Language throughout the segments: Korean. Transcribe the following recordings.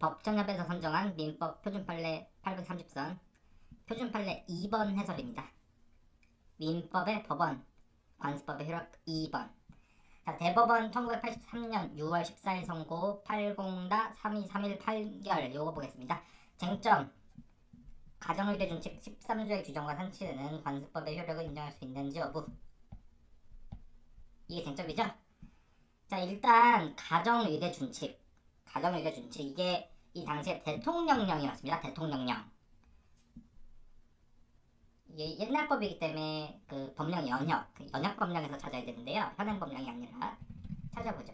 법전협에서 선정한 민법 표준판례 830선 표준판례 2번 해설입니다. 민법의 법원, 관습법의 효력 2번. 자, 대법원 1983년 6월 14일 선고 80-3231 판결 요거 보겠습니다. 쟁점 가정의례 준칙 13조의 규정과 상치되는 관습법의 효력을 인정할 수 있는지 여부. 이게 쟁점이죠? 자, 일단 가정의례 준칙 이게 이 당시에 대통령령이었습니다. 대통령령. 이게 옛날 법이기 때문에 그 법령 연역 법령에서 찾아야 되는데요. 현행 법령이 아니라 찾아보죠.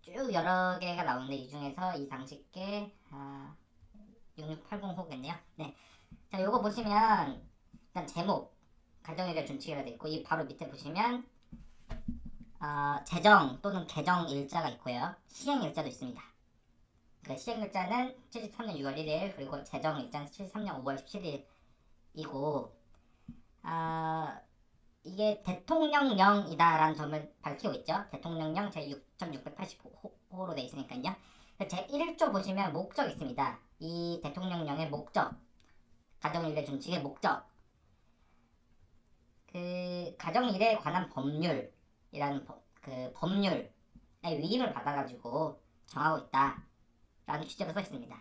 쭉 여러 개가 나오는데 이 중에서 이 당시께 6680호겠네요. 네. 자, 요거 보시면 일단 제목 가정의례 준칙이라 돼 있고 이 바로 밑에 보시면 제정 또는 개정 일자가 있고요. 시행 일자도 있습니다. 그 시행 일자는 73년 6월 1일 그리고 제정 일자는 73년 5월 17일이고 이게 대통령령이다라는 점을 밝히고 있죠. 대통령령 제6.680호로 돼 있으니까요. 제1조 보시면 목적 있습니다. 이 대통령령의 목적, 가정일례 준칙의 목적, 그 가정일례에 관한 법률이라는 그 법률의 위임을 받아가지고 정하고 있다라는 취지로 써 있습니다.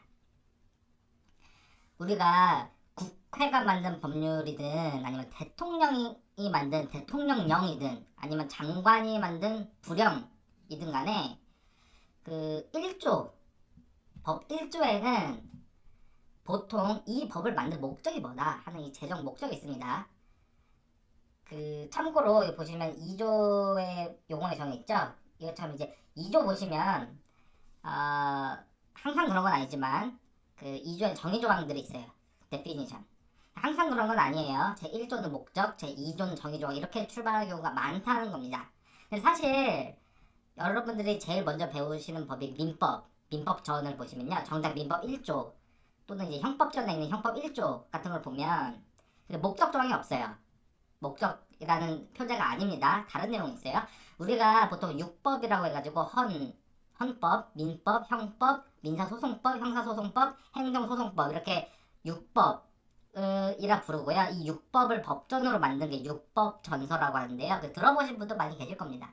우리가 국회가 만든 법률이든 아니면 대통령이 만든 대통령령이든 아니면 장관이 만든 부령이든 간에 그 1조 법 1조에는 보통 이 법을 만든 목적이 뭐다 하는 이 제정 목적이 있습니다. 그 참고로 보시면 2조의 용어에 정해있죠. 이것처럼 이제 2조 보시면 항상 그런 건 아니지만 그 2조에 정의 조항들이 있어요. definition. 항상 그런 건 아니에요. 제1조는 목적, 제2조는 정의 조항 이렇게 출발하는 경우가 많다는 겁니다. 근데 사실 여러분들이 제일 먼저 배우시는 법이 민법전을 보시면요. 정작 민법 1조 또는 이제 형법전에 있는 형법 1조 같은 걸 보면 목적 조항이 없어요. 목적이라는 표제가 아닙니다. 다른 내용이 있어요. 우리가 보통 육법이라고 해가지고 헌법, 민법, 형법, 민사소송법, 형사소송법, 행정소송법 이렇게 육법이라 부르고요. 이 육법을 법전으로 만든 게 육법전서라고 하는데요. 들어보신 분도 많이 계실 겁니다.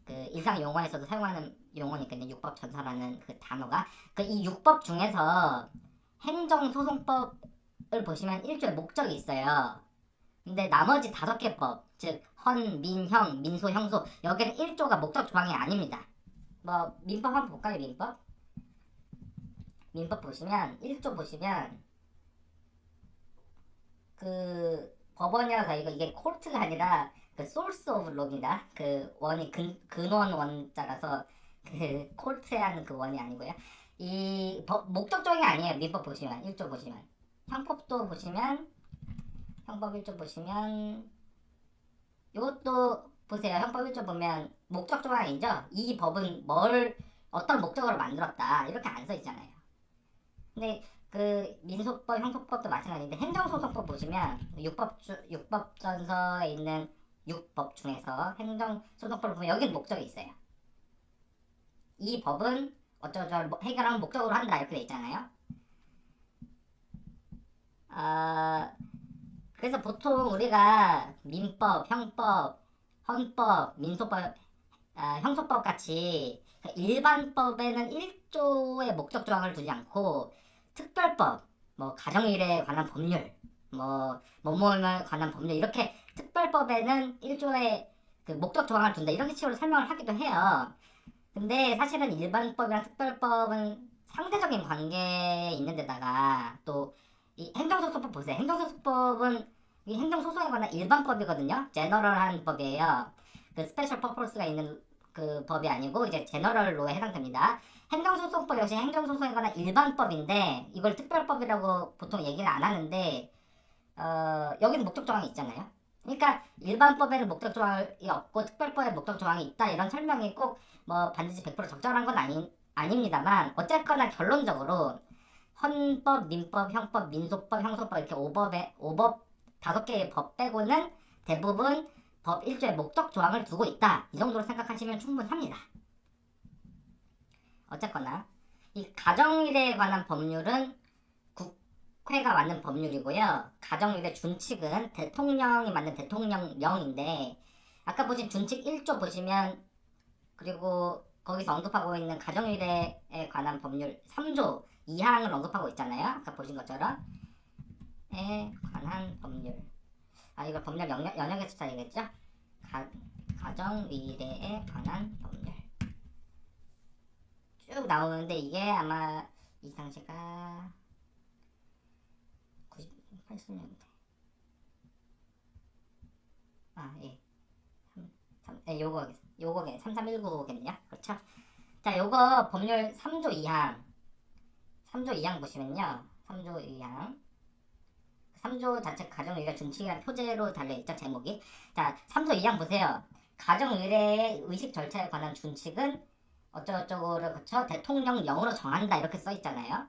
그 일상 용어에서도 사용하는 용어니까요. 육법전서라는 그 단어가 이 육법 중에서 행정소송법을 보시면 1조에 목적이 있어요. 근데 나머지 5개 법, 즉 헌, 민, 형, 민소, 형소 여기는 1조가 목적 조항이 아닙니다. 뭐 민법 한번 볼까요? 민법 보시면 1조 보시면 그 법원이라서 이게 코르트가 아니라 그 source of law입니다. 그 원이 근원 원자라서 그 코르트에 하는 그 원이 아니고요. 이 목적 조항이 아니에요. 민법 보시면 1조 보시면 형법도 보시면 형법 1조 보시면 이것도 보세요. 형법 1조 보면 목적 조항이죠. 이 법은 어떤 목적으로 만들었다 이렇게 안 써 있잖아요. 근데 그 민소법, 형소법도 마찬가지인데 행정소송법 보시면 육법전서에 있는 6법 중에서 행정소송법을 보면 여기는 목적이 있어요. 이 법은 어쩌고저쩌고 해결하는 목적으로 한다 이렇게 돼 있잖아요. 그래서 보통 우리가 민법, 형법, 헌법, 민소법, 형소법 같이 일반법에는 1조의 목적 조항을 두지 않고 특별법, 뭐 가정일에 관한 법률, 뭐뭐에 관한 법률 이렇게 특별법에는 1조의 그 목적 조항을 둔다 이렇게 식으로 설명을 하기도 해요. 근데 사실은 일반법이랑 특별법은 상대적인 관계에 있는 데다가 또 이 행정소송법 보세요. 행정소송법은 이 행정소송에 관한 일반법이거든요. 제너럴한 법이에요. 그 스페셜 퍼포스가 있는 그 법이 아니고 이제 제너럴 로에 해당됩니다. 행정소송법 역시 행정소송에 관한 일반법인데 이걸 특별법이라고 보통 얘기는 안 하는데 여기는 목적 조항이 있잖아요. 그러니까 일반법에는 목적 조항이 없고 특별법에 목적 조항이 있다 이런 설명이 꼭 뭐 반드시 100% 적절한 건 아닙니다만 어쨌거나 결론적으로 헌법, 민법, 형법, 민소법, 형소법 이렇게 5법 5개의 법 빼고는 대부분 법 1조의 목적 조항을 두고 있다. 이 정도로 생각하시면 충분합니다. 어쨌거나 이 가정일에 관한 법률은 국회가 만든 법률이고요. 가정일의 준칙은 대통령이 만든 대통령령인데 아까 보신 준칙 1조 보시면 그리고 거기서 언급하고 있는 가정일에 관한 법률 3조 2항을 언급하고 있잖아요. 아까 보신 것처럼 에 관한 법률. 아 이거 법률 영역에서 차이겠죠? 가정일에 관한 법률 쭉 나오는데 이게 아마 이 당시가 80년대. 아 예. 요거게 3319겠네요. 그렇죠? 자, 요거 법률 3조 2항. 3조 2항 보시면요. 3조 2항. 3조 자체 가정의례 준칙이라는 표제로 달려있죠, 제목이. 자, 3조 2항 보세요. 가정의례의 의식 절차에 관한 준칙은 어쩌고저쩌고를 거쳐 대통령령으로 정한다 이렇게 써있잖아요.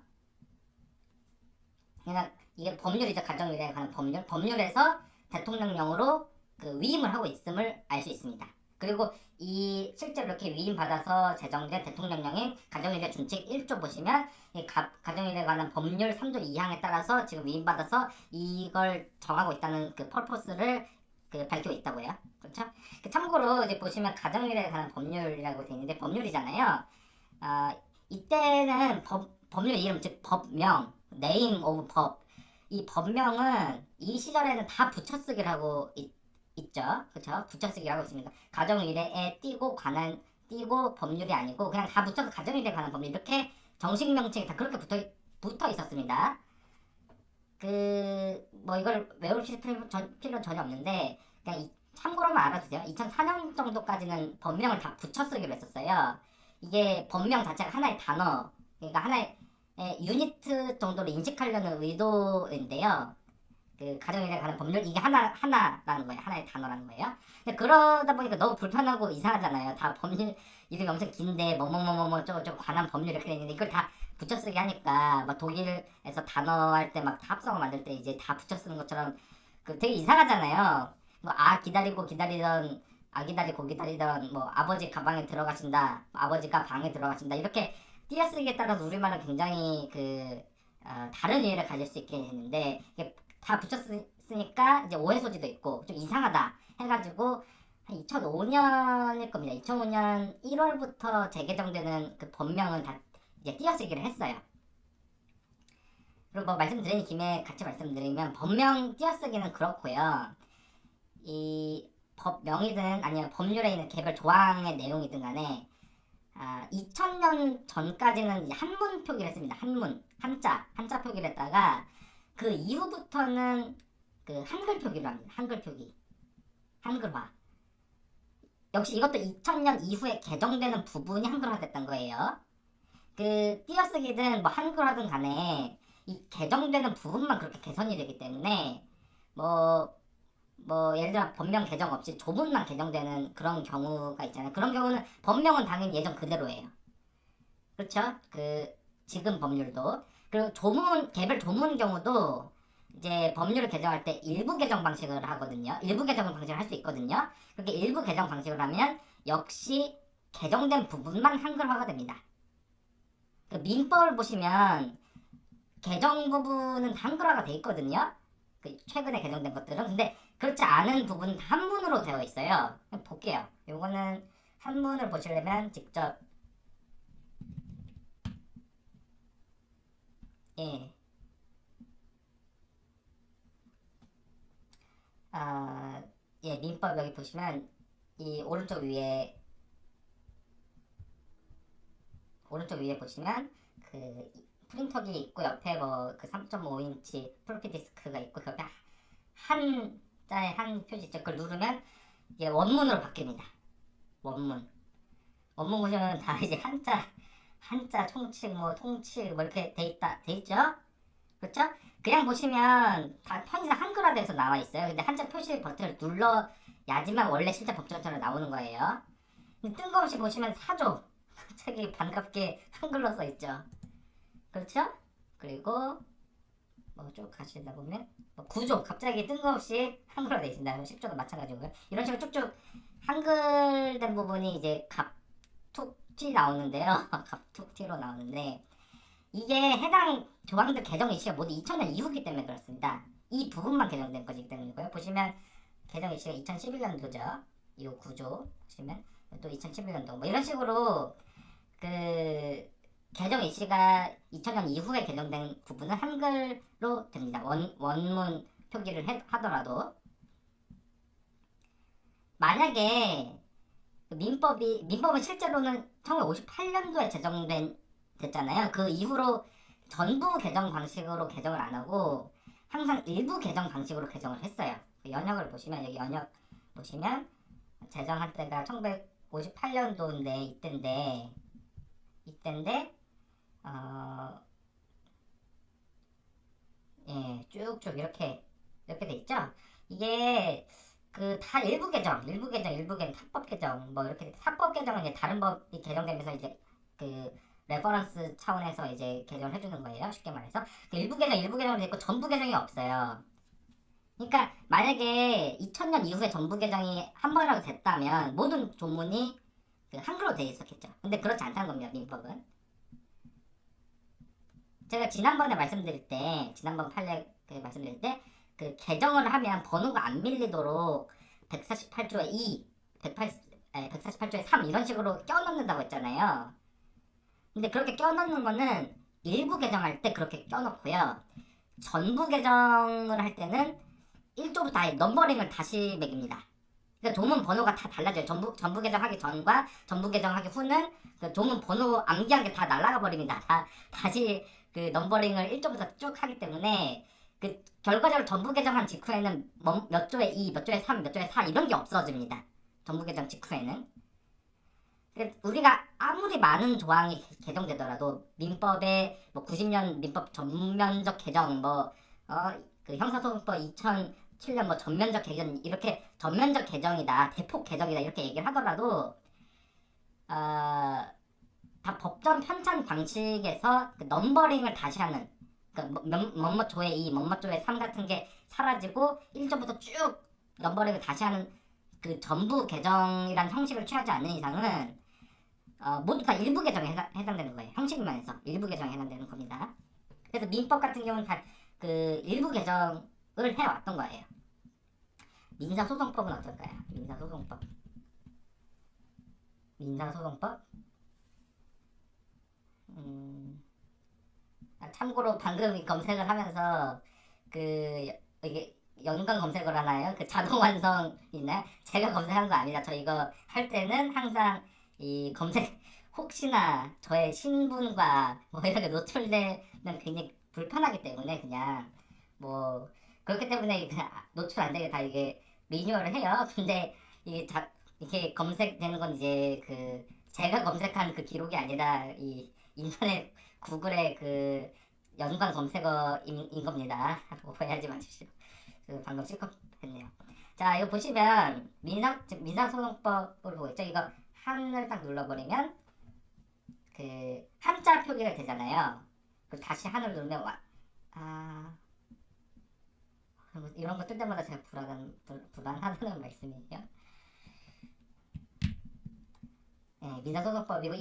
그러니까 이게 법률이죠. 가정의례에 관한 법률. 법률에서 대통령령으로 그 위임을 하고 있음을 알 수 있습니다. 그리고 이 실제로 이렇게 위임받아서 제정된 대통령령인 가정일에 준칙 1조 보시면 이 가정일에 관한 법률 3조 2항에 따라서 지금 위임받아서 이걸 정하고 있다는 그 펄포스를 그 밝히고 있다고요. 그렇죠? 참고로 이제 보시면 가정일에 관한 법률이라고 되어 있는데 법률이잖아요. 이때는 법률 이름 즉 법명, name of 법. 이 법명은 이 시절에는 다 붙여쓰기를 하고 있죠. 그렇죠? 붙여쓰기를 하고 있습니다. 가정일에 띄고 관한 띄고 법률이 아니고 그냥 다 붙여서 가정일에 관한 법률 이렇게 정식 명칭이 다 그렇게 붙어 있었습니다. 뭐 이걸 외울 필요는 전혀 없는데 그냥 참고로만 알아두세요. 2004년 정도까지는 법명을 다 붙여쓰기로 했었어요. 이게 법명 자체가 하나의 단어, 그러니까 하나의 유니트 정도로 인식하려는 의도인데요. 그 가정일에 관한 법률 이게 하나라는 거예요. 하나의 단어라는 거예요. 근데 그러다 보니까 너무 불편하고 이상하잖아요. 다 법률 이름이 엄청 긴데 뭐뭐뭐뭐 저거 관한 법률 이렇게 돼 있는데 이걸 다 붙여쓰기 하니까 막 독일에서 단어 할 때 막 합성어 만들 때 이제 다 붙여쓰는 것처럼 그 되게 이상하잖아요. 뭐 기다리고 기다리던 기다리고 기다리던 뭐 아버지 가방에 들어가신다, 아버지가 방에 들어가신다 이렇게 띄어쓰기에 따라서 우리말은 굉장히 다른 의미를 가질 수 있게 되는데 이게 다 붙였으니까 이제 오해 소지도 있고 좀 이상하다 해가지고 한 2005년일 겁니다. 2005년 1월부터 재개정되는 그 법명은 다 이제 띄어쓰기를 했어요. 그리고 뭐 말씀드린 김에 같이 말씀드리면 법명 띄어쓰기는 그렇고요. 이 법명이든 아니면 법률에 있는 개별 조항의 내용이든 간에 2000년 전까지는 한문 표기를 했습니다. 한자 표기를 했다가 그 이후부터는 그 한글 표기로 합니다. 한글 표기, 한글화. 역시 이것도 2000년 이후에 개정되는 부분이 한글화 됐던 거예요. 그 띄어쓰기든 뭐 한글화든 간에 이 개정되는 부분만 그렇게 개선이 되기 때문에 뭐 예를 들어 법명 개정 없이 조문만 개정되는 그런 경우가 있잖아요. 그런 경우는 법명은 당연히 예전 그대로예요. 그렇죠? 지금 법률도. 그리고 개별 조문 경우도 이제 법률을 개정할 때 일부 개정 방식을 하거든요. 일부 개정 방식을 할 수 있거든요. 그렇게 일부 개정 방식을 하면 역시 개정된 부분만 한글화가 됩니다. 민법을 보시면 개정 부분은 한글화가 돼 있거든요. 최근에 개정된 것들은. 근데 그렇지 않은 부분은 한문으로 되어 있어요. 볼게요. 요거는 한문을 보시려면 직접 민법 여기 보시면 이 오른쪽 위에 보시면 그 프린터기 있고 옆에 뭐 그 3.5인치 플로피 디스크가 있고 그 옆에 한자의 한 표시 있죠. 그걸 누르면 이게 원문으로 바뀝니다. 원문 보시면 다 이제 한자 총칙 뭐 통칙 뭐 이렇게 돼 있죠. 그렇죠? 그냥 보시면 다 편의상 한글화돼서 나와 있어요. 근데 한자 표시 버튼을 눌러야지만 원래 실제 법정처럼 나오는 거예요. 뜬금없이 보시면 사조 갑자기 반갑게 한글로 써 있죠. 그렇죠? 그리고 뭐 쭉 가시다 보면 뭐 구조 갑자기 뜬금없이 한글로 되어 있습니다. 10조도 마찬가지고요. 이런 식으로 쭉쭉 한글된 부분이 이제 툭튀 나오는데요. 툭튀로 나오는데 이게 해당 조항들 개정 일시가 모두 2000년 이후기 때문에 그렇습니다. 이 부분만 개정된 것이기 때문이고요. 보시면 개정 일시가 2011년도죠. 이 구조 보시면 또 2011년도 뭐 이런 식으로 그 개정 일시가 2000년 이후에 개정된 부분은 한글로 됩니다. 원문 표기를 하더라도 만약에 민법은 실제로는 1958년도에 됐잖아요. 그 이후로 전부 개정 방식으로 개정을 안 하고 항상 일부 개정 방식으로 개정을 했어요. 연역을 보시면 여기 연역 보시면 제정할 때가 1958년도인데 이때인데 예, 쭉쭉 이렇게 돼 있죠. 이게 그 다 일부 개정, 합법 개정 뭐 이렇게 합법 개정은 이제 다른 법이 개정되면서 이제 그 레퍼런스 차원에서 이제 개정을 해주는 거예요. 쉽게 말해서 그 일부 개정으로 돼 있고 전부 개정이 없어요. 그러니까 만약에 2000년 이후에 전부 개정이 한 번이라도 됐다면 모든 조문이 그 한글로 돼 있었겠죠. 근데 그렇지 않다는 겁니다. 민법은. 제가 지난번 판례 말씀드릴 때 그 개정을 하면 번호가 안 밀리도록 148조에 2, 148조에 3 이런 식으로 껴넣는다고 했잖아요. 근데 그렇게 껴넣는 거는 일부 개정할 때 그렇게 껴넣고요. 전부 개정을 할 때는 1조부터 아예 넘버링을 다시 매깁니다. 그러니까 조문 번호가 다 달라져요. 전부 개정하기 전과 전부 개정하기 후는 그 조문 번호 암기한 게 다 날아가 버립니다. 다시 그 넘버링을 1조부터 쭉 하기 때문에 그 결과적으로 전부 개정한 직후에는 몇 조에 2, 몇 조에 3, 몇 조에 4 이런 게 없어집니다. 전부 개정 직후에는. 우리가 아무리 많은 조항이 개정되더라도 민법의 뭐 90년 민법 전면적 개정 그 형사소송법 2007년 뭐 전면적 개정 이렇게 전면적 개정이다 대폭 개정이다 이렇게 얘기를 하더라도 다 법전 편찬 방식에서 그 넘버링을 다시 하는 뭐뭐 조에 2, 뭐뭐 조에 3 같은 게 사라지고 1조부터 쭉 넘버링을 다시 하는 그 전부 개정이란 형식을 취하지 않는 이상은 모두 다 일부 개정에 해당되는 거예요. 형식만 해서 일부 개정에 해당되는 겁니다. 그래서 민법 같은 경우는 다 그 일부 개정을 해왔던 거예요. 민사소송법은 어떨까요? 민사소송법? 참고로 방금 검색을 하면서 이게 연관 검색을 하나요? 그 자동 완성 있나요? 제가 검색한 거 아니다. 저 이거 할 때는 항상 이 검색 혹시나 저의 신분과 뭐 이렇게 노출되면 굉장히 불편하기 때문에 그냥 뭐 그렇기 때문에 그냥 노출 안 되게 다 이게 리뉴얼을 해요. 근데 이게 검색되는 건 이제 그 제가 검색한 그 기록이 아니라 이 인터넷 구글의 그 연관 검색어인 겁니다. 오해하지 마십시오. 방금 실컷했네요. 자, 이거 보시면 민사소송법을 보고 있죠. 이거 한을 딱 눌러버리면 그 한자 표기가 되잖아요. 그리고 다시 한을 누르면 이런 거 뜰 때마다 제가 불안하다는 말씀이에요. 네, 민사소송법이고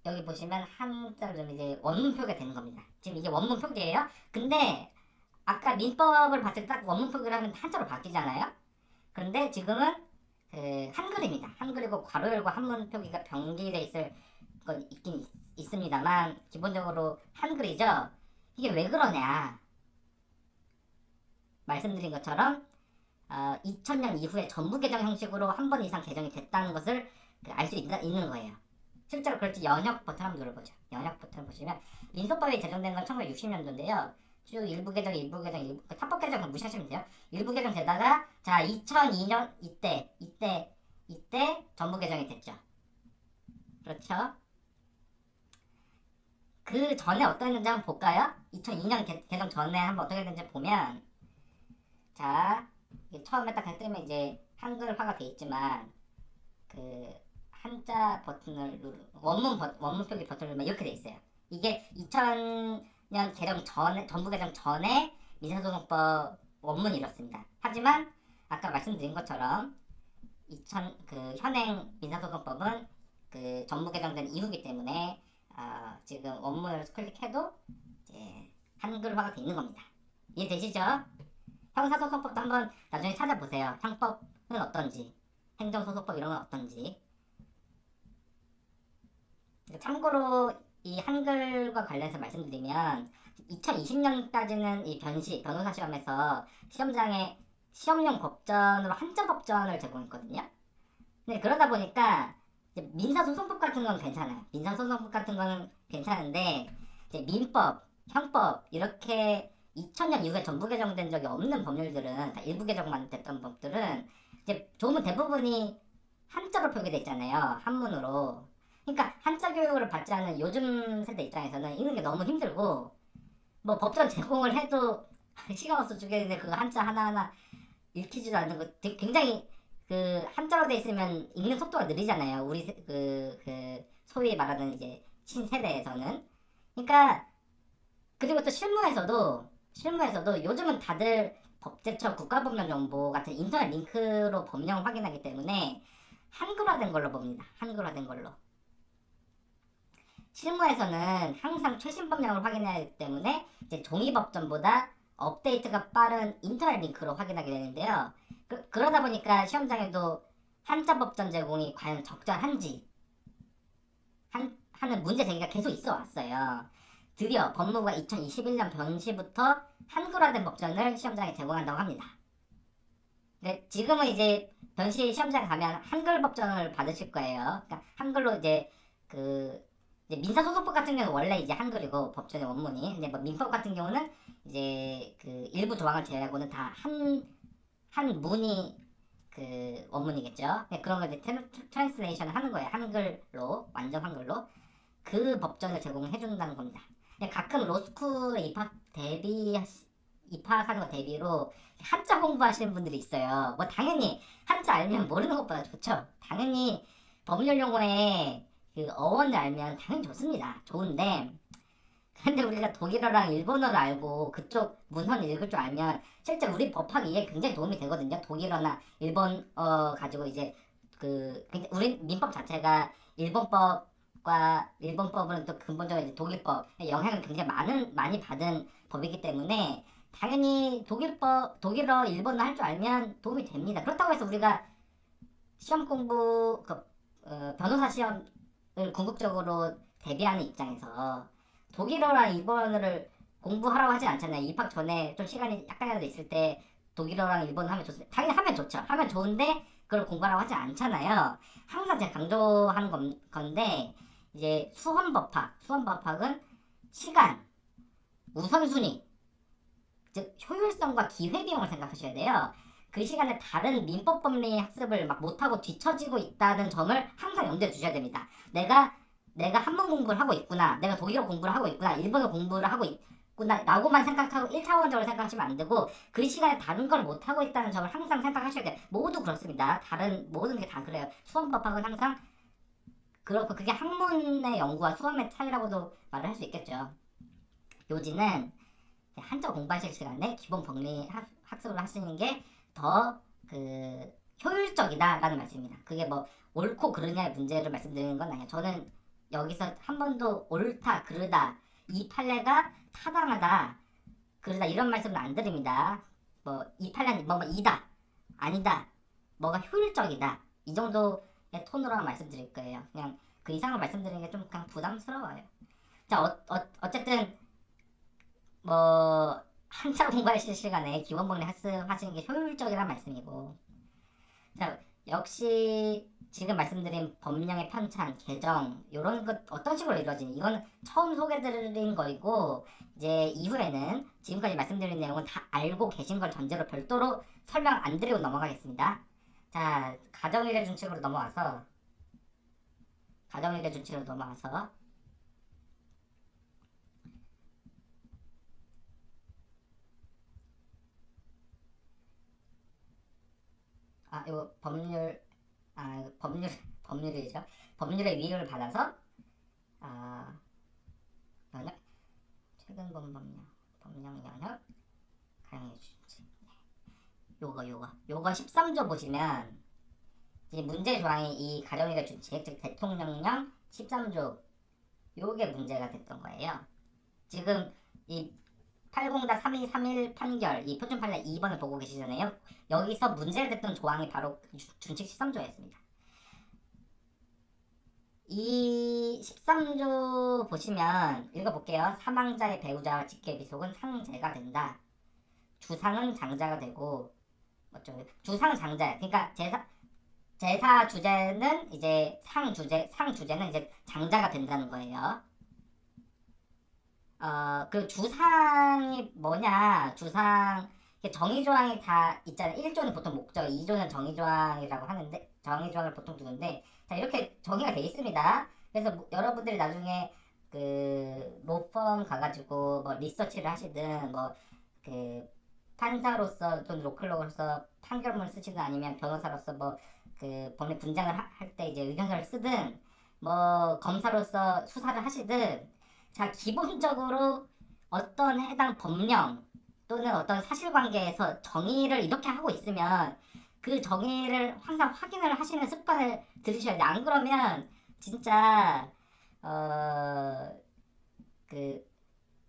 여기 보시면 한자를 좀 이제 원문 표기가 되는 겁니다. 지금 이게 원문 표기예요. 근데 아까 민법을 봤을 때 딱 원문 표기를 하면 한자로 바뀌잖아요. 그런데 지금은 그 한글입니다. 한글이고 괄호 열고 한문 표기가 병기돼 있을 건 있긴 있습니다만 기본적으로 한글이죠. 이게 왜 그러냐? 말씀드린 것처럼 2000년 이후에 전부 개정 형식으로 한 번 이상 개정이 됐다는 것을 알 수 있는 거예요. 실제로 그렇지 연역 버튼 한번 눌러보죠. 연역 버튼 보시면 민소법이 제정된 건 1960년도인데요. 쭉 일부 개정, 합법 개정은 무시하시면 돼요. 일부 개정 되다가 자 2002년 이때 전부 개정이 됐죠. 그렇죠? 그 전에 어떠했는지 한번 볼까요? 2002년 개정 전에 한번 어떻게 됐는지 보면 자 처음에 딱 뜨면 이제 한글화가 돼 있지만 그 한자 버튼을 원문 표기 버튼을 누르면 이렇게 돼 있어요. 이게 2000년 개정 전에 전부 개정 전에 민사소송법 원문이 이렇습니다. 하지만 아까 말씀드린 것처럼 그 현행 민사소송법은 그 전부 개정된 이후기 때문에 지금 원문을 클릭해도 이제 한글화가 돼 있는 겁니다. 이해되시죠? 형사소송법도 한번 나중에 찾아보세요. 형법은 어떤지, 행정소송법 이런 건 어떤지. 참고로 이 한글과 관련해서 말씀드리면 2020년까지는 이 변호사 시험에서 시험장에 시험용 법전으로 한자 법전을 제공했거든요. 근데 그러다 보니까 이제 민사소송법 같은 건 괜찮아요. 민사소송법 같은 거는 괜찮은데 이제 민법, 형법 이렇게 2000년 이후에 전부 개정된 적이 없는 법률들은 다 일부 개정만 됐던 법들은 이제 조문 대부분이 한자로 표기돼 있잖아요. 한문으로. 그러니까 한자 교육을 받지 않은 요즘 세대 입장에서는 읽는 게 너무 힘들고 뭐 법전 제공을 해도 시간 없어 죽겠는데 그거 한자 하나하나 읽히지도 않는 거 굉장히 그 한자로 돼 있으면 읽는 속도가 느리잖아요. 우리 그 소위 말하는 이제 신세대에서는. 그러니까 그리고 또 실무에서도 요즘은 다들 법제처 국가법령정보 같은 인터넷 링크로 법령을 확인하기 때문에 한글화된 걸로 봅니다. 한글화된 걸로. 실무에서는 항상 최신 법령을 확인해야 하기 때문에 이제 종이 법전보다 업데이트가 빠른 인터넷 링크로 확인하게 되는데요. 그러다 보니까 시험장에도 한자 법전 제공이 과연 적절한지 하는 문제 제기가 계속 있어 왔어요. 드디어 법무부가 2021년 변시부터 한글화된 법전을 시험장에 제공한다고 합니다. 근데 지금은 이제 변시 시험장에 가면 한글 법전을 받으실 거예요. 그러니까 한글로 이제 이제 민사소송법 같은 경우는 원래 이제 한글이고 법전의 원문이. 근데 뭐 민법 같은 경우는 이제 그 일부 조항을 제외하고는 다 한 문이 그 원문이겠죠. 그런 걸 이제 트랜스레이션 하는 거예요. 한글로, 완전 한글로. 그 법전을 제공해 준다는 겁니다. 가끔 로스쿨에 입학하는 거 대비로 한자 공부하시는 분들이 있어요. 뭐 당연히 한자 알면 모르는 것보다 좋죠. 당연히 법률 용어에 그 어원을 알면 당연히 좋습니다. 좋은데 근데 우리가 독일어랑 일본어를 알고 그쪽 문헌을 읽을 줄 알면 실제 우리 법학 이해에 굉장히 도움이 되거든요. 독일어나 일본어 가지고 이제 우리 민법 자체가 일본법은 또 근본적으로 이제 독일법 영향을 굉장히 많이 받은 법이기 때문에 당연히 독일어, 일본어 할 줄 알면 도움이 됩니다. 그렇다고 해서 우리가 시험 공부, 변호사 시험을 궁극적으로 대비하는 입장에서 독일어랑 일본어를 공부하라고 하진 않잖아요. 입학 전에 좀 시간이 약간이라도 있을 때 독일어랑 일본어 하면 좋습니다. 당연히 하면 좋죠. 하면 좋은데 그걸 공부하라고 하지 않잖아요. 항상 제가 강조하는 건데 이제 수험법학은 시간, 우선순위, 즉 효율성과 기회비용을 생각하셔야 돼요. 그 시간에 다른 민법 법리 학습을 막 못하고 뒤처지고 있다는 점을 항상 염두에 두셔야 됩니다. 내가 한문 공부를 하고 있구나, 내가 독일어 공부를 하고 있구나, 일본어 공부를 하고 있구나 라고만 생각하고 1차원적으로 생각하시면 안 되고 그 시간에 다른 걸 못하고 있다는 점을 항상 생각하셔야 돼요. 모두 그렇습니다. 다른 모든 게 다 그래요. 수험법학은 항상 그렇고 그게 학문의 연구와 수험의 차이라고도 말을 할 수 있겠죠. 요지는 한자 공부하실 시간에 기본 법리 학습을 하시는 게 더 효율적이다라는 말씀입니다. 그게 뭐 옳고 그르냐의 문제를 말씀드리는 건 아니에요. 저는 여기서 한 번도 옳다, 그르다, 이 판례가 타당하다, 그르다 이런 말씀은 안 드립니다. 뭐 이 판례는 뭐 이다, 아니다, 뭐가 효율적이다 이 정도의 톤으로 말씀드릴 거예요. 그냥 그 이상을 말씀드리는 게 좀 그냥 부담스러워요. 자, 어쨌든 뭐 한자 공부하실 시간에 기본 법리 학습하시는 게 효율적이란 말씀이고, 자 역시 지금 말씀드린 법령의 편찬, 개정 이런 것 어떤 식으로 이루어지니 이건 처음 소개드린 거이고 이제 이후에는 지금까지 말씀드린 내용은 다 알고 계신 걸 전제로 별도로 설명 안 드리고 넘어가겠습니다. 자 가정의례 준칙으로 넘어와서 이거 법률이죠. 법률의 위임을 받아서 면역 최근 본 법령 면역 가용해 주지. 요거 13조 보시면 이제 문제 조항이 이 가령이가 준 즉 대통령령 13조 요게 문제가 됐던 거예요. 지금 이 80-3231 판결 이 표준 판례 2번을 보고 계시잖아요. 여기서 문제가 됐던 조항이 바로 준칙 13조였습니다. 이 13조 보시면 읽어볼게요. 사망자의 배우자와 직계 비속은 상제가 된다. 주상은 장자가 되고 주상 장자. 그러니까 제사 주제는 이제 상 주제는 이제 장자가 된다는 거예요. 그 주상이 뭐냐? 주상 정의조항이 다 있잖아요. 1조는 보통 목적, 2조는 정의조항이라고 하는데 정의조항을 보통 두는데 자 이렇게 정의가 돼 있습니다. 그래서 여러분들이 나중에 그 로펌 가가지고 뭐 리서치를 하시든 뭐 그 판사로서 또는 로클로로서 판결문을 쓰시든 아니면 변호사로서 뭐 그 법률 분장을 할 때 이제 의견서를 쓰든 뭐 검사로서 수사를 하시든 자 기본적으로 어떤 해당 법령 또는 어떤 사실관계에서 정의를 이렇게 하고 있으면 그 정의를 항상 확인을 하시는 습관을 들이셔야 돼. 안 그러면 진짜 그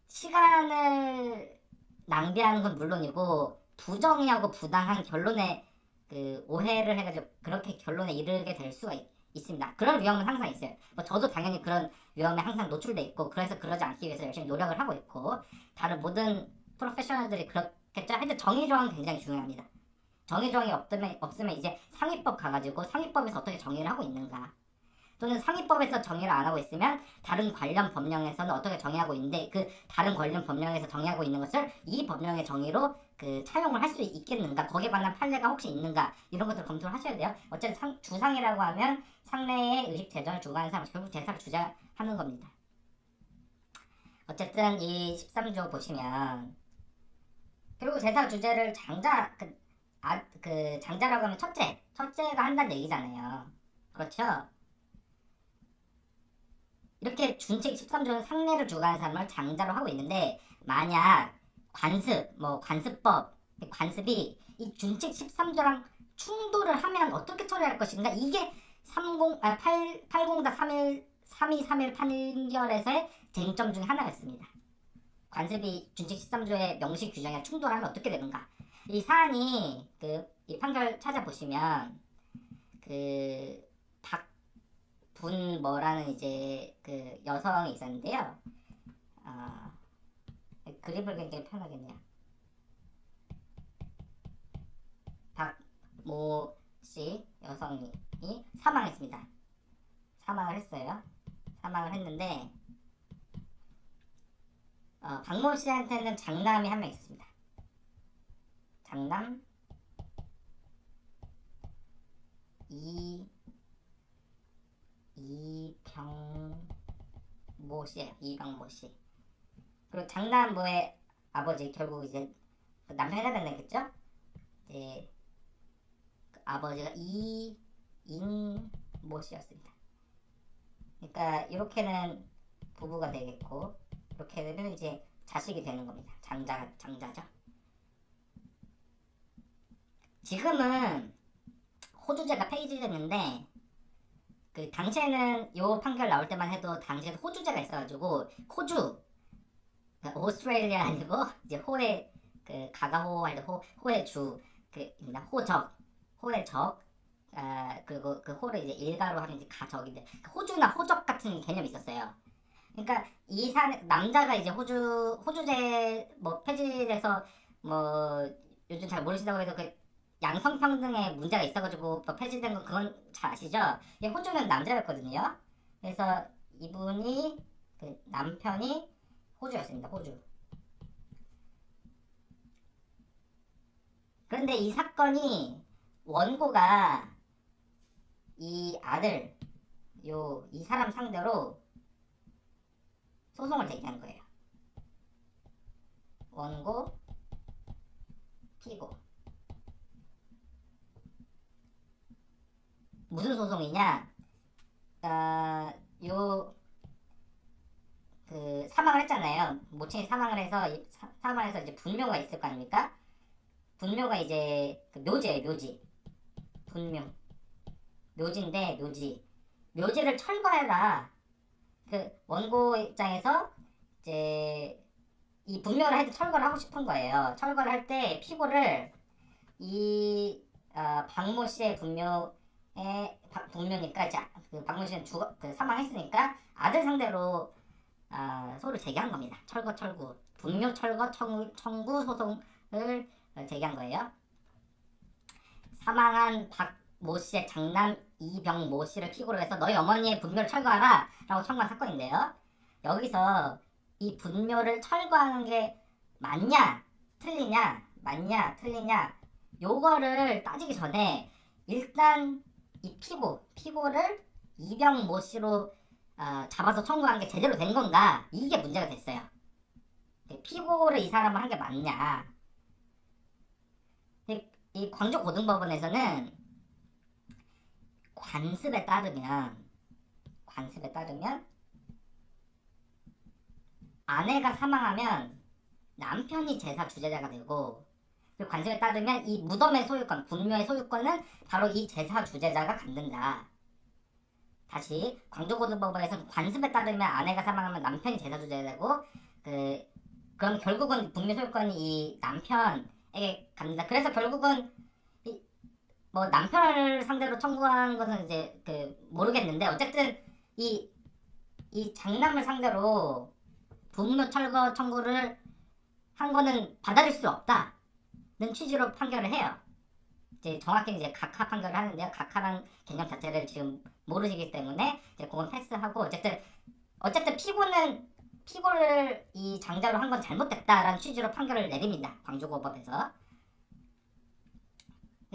시간을 낭비하는 건 물론이고 부정의하고 부당한 결론에 그 오해를 해가지고 그렇게 결론에 이르게 될 수가 있습니다. 그런 위험은 항상 있어요. 뭐 저도 당연히 그런 위험에 항상 노출돼 있고 그래서 그러지 않기 위해서 열심히 노력을 하고 있고 다른 모든 프로페셔널들이 그렇겠죠. 하여튼 정의조항은 굉장히 중요합니다. 정의조항이 없으면 이제 상위법 가가지고 상위법에서 어떻게 정의를 하고 있는가 또는 상위법에서 정의를 안 하고 있으면 다른 관련 법령에서는 어떻게 정의하고 있는데 그 다른 관련 법령에서 정의하고 있는 것을 이 법령의 정의로 그 차용을 할 수 있겠는가 거기에 관한 판례가 혹시 있는가 이런 것들 검토를 하셔야 돼요. 어쨌든 주상이라고 하면 상례의 의식 제전을 주관하는 사람 결국 제사를 주재하는 겁니다. 어쨌든 이 13조 보시면 결국 제사 주제를 장자라고 하면 첫째가 한다는 얘기잖아요. 그렇죠? 이렇게 준칙 13조는 상례를 주관하는 사람을 장자로 하고 있는데 만약 관습법, 관습이 이 준칙 13조랑 충돌을 하면 어떻게 처리할 것인가 이게 80-3231 판결에서의 쟁점 중 하나였습니다. 관습이 준칙 13조의 명시 규정이랑 충돌하면 어떻게 되는가 이 사안이 이 판결 찾아보시면 박분 뭐라는 이제 그 여성이 있었는데요. 그림을 굉장히 편하겠네요. 박모 씨 여성이 사망했습니다. 사망을 했어요. 사망을 했는데 박모 씨한테는 장남이 한 명 있었습니다. 장남 이병모 씨예요. 이병모 씨. 그리고 장남모의 아버지 결국 이제 남편이 해당되겠죠? 이제 그 아버지가 이인모 씨였습니다. 그러니까 이렇게는 부부가 되겠고 이렇게 되면 이제 자식이 되는 겁니다. 장자죠. 지금은 호주제가 폐지됐는데 그 당시에는 요 판결 나올 때만 해도 당시에는 호주제가 있어가지고 호주 오스트레일리아 아니고 이제 호의 그 가가호 할 때 호의 주 그입니다. 호의 적 그리고 그 호를 이제 일가로 하면 이제 가적인데 호주나 호적 같은 개념이 있었어요. 그러니까 이 남자가 이제 호주제 뭐 폐지돼서 뭐 요즘 잘 모르시다고 해도 그 양성평등에 문제가 있어가지고 뭐 폐지된 건 그건 잘 아시죠? 호주는 남자였거든요. 그래서 이분이 그 남편이 호주였습니다. 호주. 그런데 이 사건이 원고가 이 아들 이 사람 상대로 소송을 제기한 거예요. 원고 피고. 무슨 소송이냐? 그 사망을 했잖아요. 모친이 사망을 해서 이제 분묘가 있을 거 아닙니까? 분묘가 이제 그 묘지예요. 묘지. 분묘. 묘지인데 묘지를 철거해라. 그 원고 입장에서 이제 이 분묘를 해도 철거를 하고 싶은 거예요. 철거를 할 때 피고를 이 박모 씨의 분묘니까 이제 그 박모 씨는 사망했으니까 아들 상대로 소를 제기한 겁니다. 철구 분묘 철거 청구 소송을 제기한 거예요. 사망한 박모 씨의 장남 이병모 씨를 피고로 해서 너희 어머니의 분묘를 철거하라 라고 청구한 사건인데요. 여기서 이 분묘를 철거하는 게 맞냐 틀리냐 요거를 따지기 전에 일단 이 피고를 이병모 씨로 잡아서 청구한 게 제대로 된 건가 이게 문제가 됐어요. 피고를 이 사람을 한 게 맞냐. 이 광주고등법원에서는 관습에 따르면 아내가 사망하면 남편이 제사 주재자가 되고, 그리고 관습에 따르면 이 무덤의 소유권, 분묘의 소유권은 바로 이 제사 주재자가 갖는다. 다시 광주고등법원에서는 관습에 따르면 아내가 사망하면 남편이 제사 주재자고, 그럼 결국은 분묘 소유권이 이 남편에게 갖는다. 그래서 결국은 뭐 남편을 상대로 청구한 것은 이제 모르겠는데 어쨌든 이 장남을 상대로 분묘 철거 청구를 한 거는 받아들일 수 없다는 취지로 판결을 해요. 이제 정확히 이제 각하 판결을 하는데요. 각하란 개념 자체를 지금 모르시기 때문에 이제 그건 패스하고 어쨌든 피고를 이 장자로 한 건 잘못됐다라는 취지로 판결을 내립니다. 광주고법에서.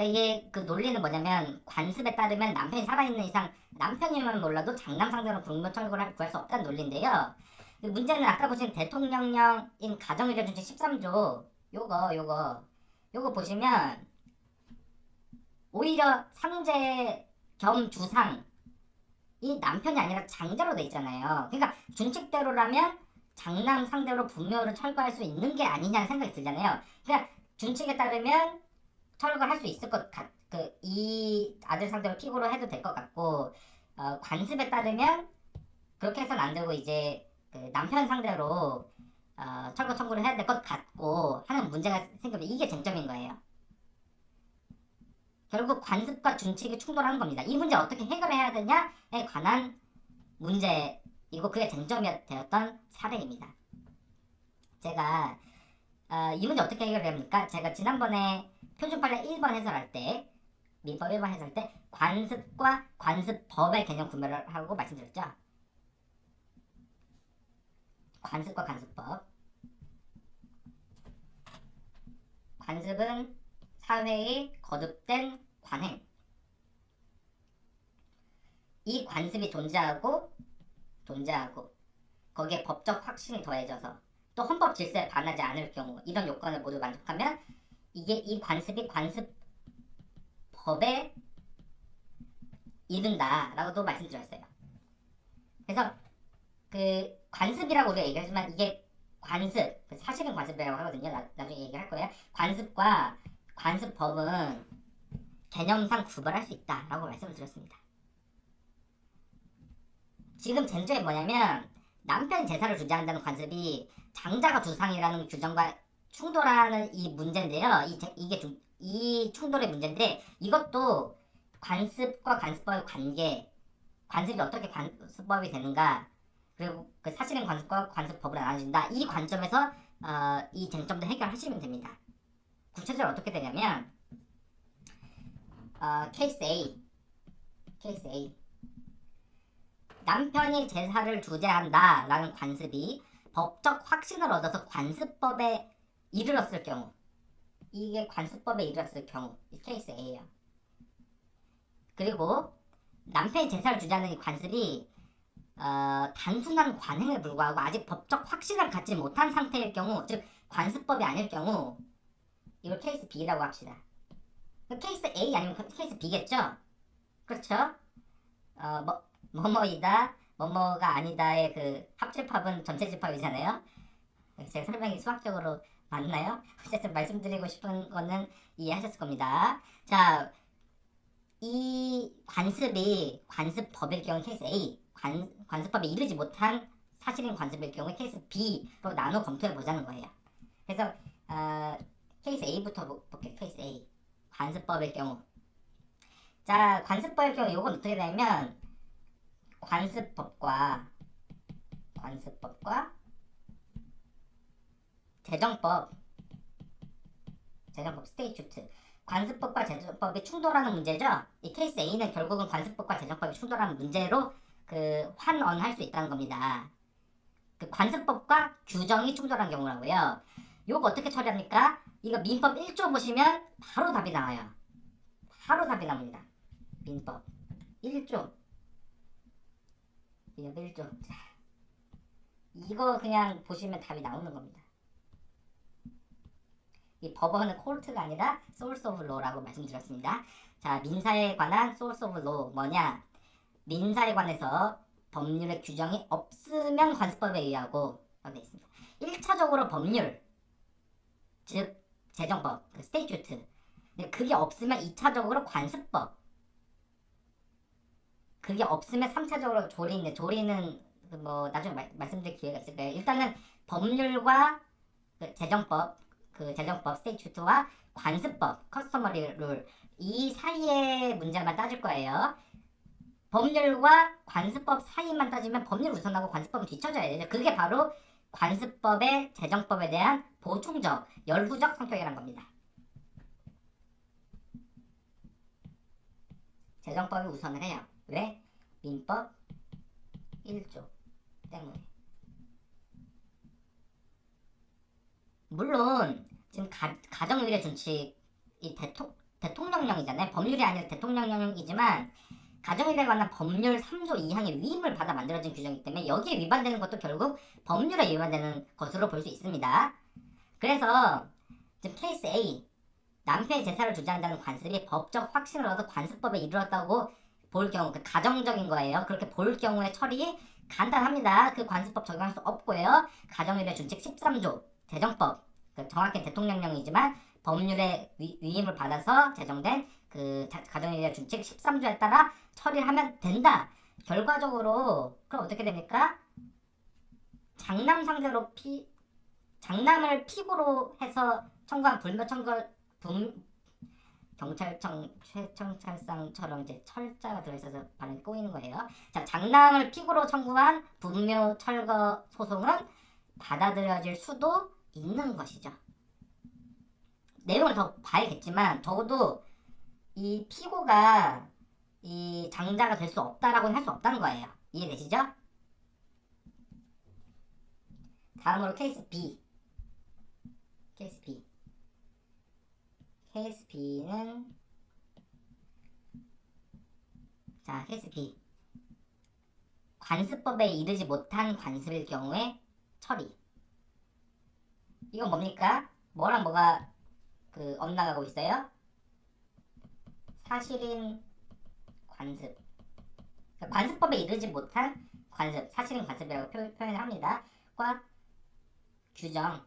이게 그 논리는 뭐냐면 관습에 따르면 남편이 살아있는 이상 남편이면 몰라도 장남 상대로 분묘 철거를 구할 수 없다는 논리인데요. 문제는 아까 보신 대통령령인 가정의료준칙 13조 요거 보시면 오히려 상제 겸 주상이 남편이 아니라 장자로 돼 있잖아요. 그러니까 준칙대로라면 장남 상대로 분묘를 철거할 수 있는 게 아니냐는 생각이 들잖아요. 그러니까 준칙에 따르면 철거할 수 있을 것 이 아들 상대로 피고로 해도 될 것 같고, 관습에 따르면 그렇게 해서는 안 되고 이제 남편 상대로 철거 청구를 해야 될 것 같고 하는 문제가 생기면 이게 쟁점인 거예요. 결국 관습과 준칙이 충돌하는 겁니다. 이 문제 어떻게 해결해야 되냐에 관한 문제이고 그게 쟁점이 되었던 사례입니다. 제가 이 문제 어떻게 해결됩니까? 제가 지난번에 표준판례 1번 해설할 때 민법 1번 해설할 때 관습과 관습법의 개념 구별을 하고 말씀드렸죠. 관습과 관습법. 관습은 사회의 거듭된 관행. 이 관습이 존재하고 거기에 법적 확신이 더해져서 또 헌법 질서에 반하지 않을 경우 이런 요건을 모두 만족하면 이 관습이 관습법에 이른다라고도 말씀드렸어요. 그래서 관습이라고 우리가 얘기하지만 이게 관습, 사실은 관습이라고 하거든요. 나중에 얘기할 거예요. 관습과 관습법은 개념상 구별할 수 있다라고 말씀을 드렸습니다. 지금 쟁점이 뭐냐면 남편 제사를 주재한다는 관습이 장자가 주상이라는 규정과 충돌하는 이 문제인데요. 이 충돌의 문제인데 이것도 관습과 관습법의 관계, 관습이 어떻게 관습법이 되는가, 그리고 사실은 관습과 관습법으로 나눠진다. 이 관점에서 이 쟁점도 해결하시면 됩니다. 구체적으로 어떻게 되냐면 케이스 A 남편이 제사를 주재한다 라는 관습이 법적 확신을 얻어서 관습법에 이르렀을 경우, 이게 관습법에 이르렀을 경우 이 케이스 A예요. 그리고 남편이 제사를 주재하는 이 관습이 단순한 관행에 불과하고 아직 법적 확신을 갖지 못한 상태일 경우, 즉 관습법이 아닐 경우 이걸 케이스 B라고 합시다. 케이스 A 아니면 케이스 B겠죠? 그렇죠? 뭐뭐이다, 뭐뭐가 아니다의 합집합은 전체 집합이잖아요. 제 설명이 수학적으로 맞나요? 어쨌든 말씀드리고 싶은 거는 이해하셨을 겁니다. 자, 이 관습이 관습법일 경우 케이스 A, 관습법에 이르지 못한 사실인 관습일 경우 케이스 B로 나눠 검토해 보자는 거예요. 그래서 케이스 A부터 볼게요. 케이스 A. 관습법일 경우. 자, 관습법일 경우 이건 어떻게 되냐면 관습법과 재정법 스테이튜트. 관습법과 재정법이 충돌하는 문제죠. 이 케이스 A는 결국은 관습법과 재정법이 충돌하는 문제로 환원할 수 있다는 겁니다. 관습법과 규정이 충돌한 경우라고요. 요거 어떻게 처리합니까? 이거 민법 1조 보시면 바로 답이 나와요. 바로 답이 나옵니다. 민법 1조. 민법 1조. 자, 이거 그냥 보시면 답이 나오는 겁니다. 이 법원은 콜트가 아니라 소urce of law라고 말씀드렸습니다. 자, 민사에 관한 source of law 뭐냐? 민사에 관해서 법률의 규정이 없으면 관습법에 의하고 되어 있습니다. 1차적으로 법률, 즉 재정법, 스테이튜트. 그게 없으면 2차적으로 관습법. 그게 없으면 3차적으로 조리인데 조리는 뭐 나중에 말씀드릴 기회가 있을 거예요. 일단은 법률과 재정법 스테이튜트와 관습법 커스터머리 룰 이 사이의 문제만 따질 거예요. 법률과 관습법 사이만 따지면 법률 우선하고 관습법은 뒤쳐져야 되죠. 그게 바로 관습법의 재정법에 대한 보충적, 열후적 성격이란 겁니다. 재정법이 우선을 해요. 왜? 민법 1조 때문에. 물론 지금 가정의례 준칙 이 대통령령이잖아요. 법률이 아니라 대통령령이지만 가정의례에 관한 법률 3조 2항의 위임을 받아 만들어진 규정이기 때문에 여기에 위반되는 것도 결국 법률에 위반되는 것으로 볼 수 있습니다. 그래서 지금 케이스 A 남편의 제사를 주장한다는 관습이 법적 확신을 얻어 관습법에 이르렀다고 볼 경우 가정적인 거예요. 그렇게 볼 경우의 처리 간단합니다. 그 관습법 적용할 수 없고요. 가정의례 준칙 13조 재정법 정확히 대통령령이지만 법률의 위임을 받아서 제정된 가정의례 준칙 13조에 따라 처리하면 된다. 결과적으로 그럼 어떻게 됩니까? 장남 상대로 장남을 피고로 해서 청구한 불매 경찰청 최청찰상처럼 이제 철자가 들어있어서 발음이 꼬이는 거예요. 자, 장남을 피고로 청구한 분묘 철거 소송은 받아들여질 수도 있는 것이죠. 내용을 더 봐야겠지만 적어도 이 피고가 이 장자가 될 수 없다라고는 할 수 없다는 거예요. 이해되시죠? 다음으로 케이스 B. 케이스 B는 자, 케이스 B. 관습법에 이르지 못한 관습일 경우에 처리. 이건 뭡니까? 뭐랑 뭐가 엇나가고 있어요? 사실인 관습. 관습법에 이르지 못한 관습, 사실인 관습이라고 표현을 합니다. 과 규정,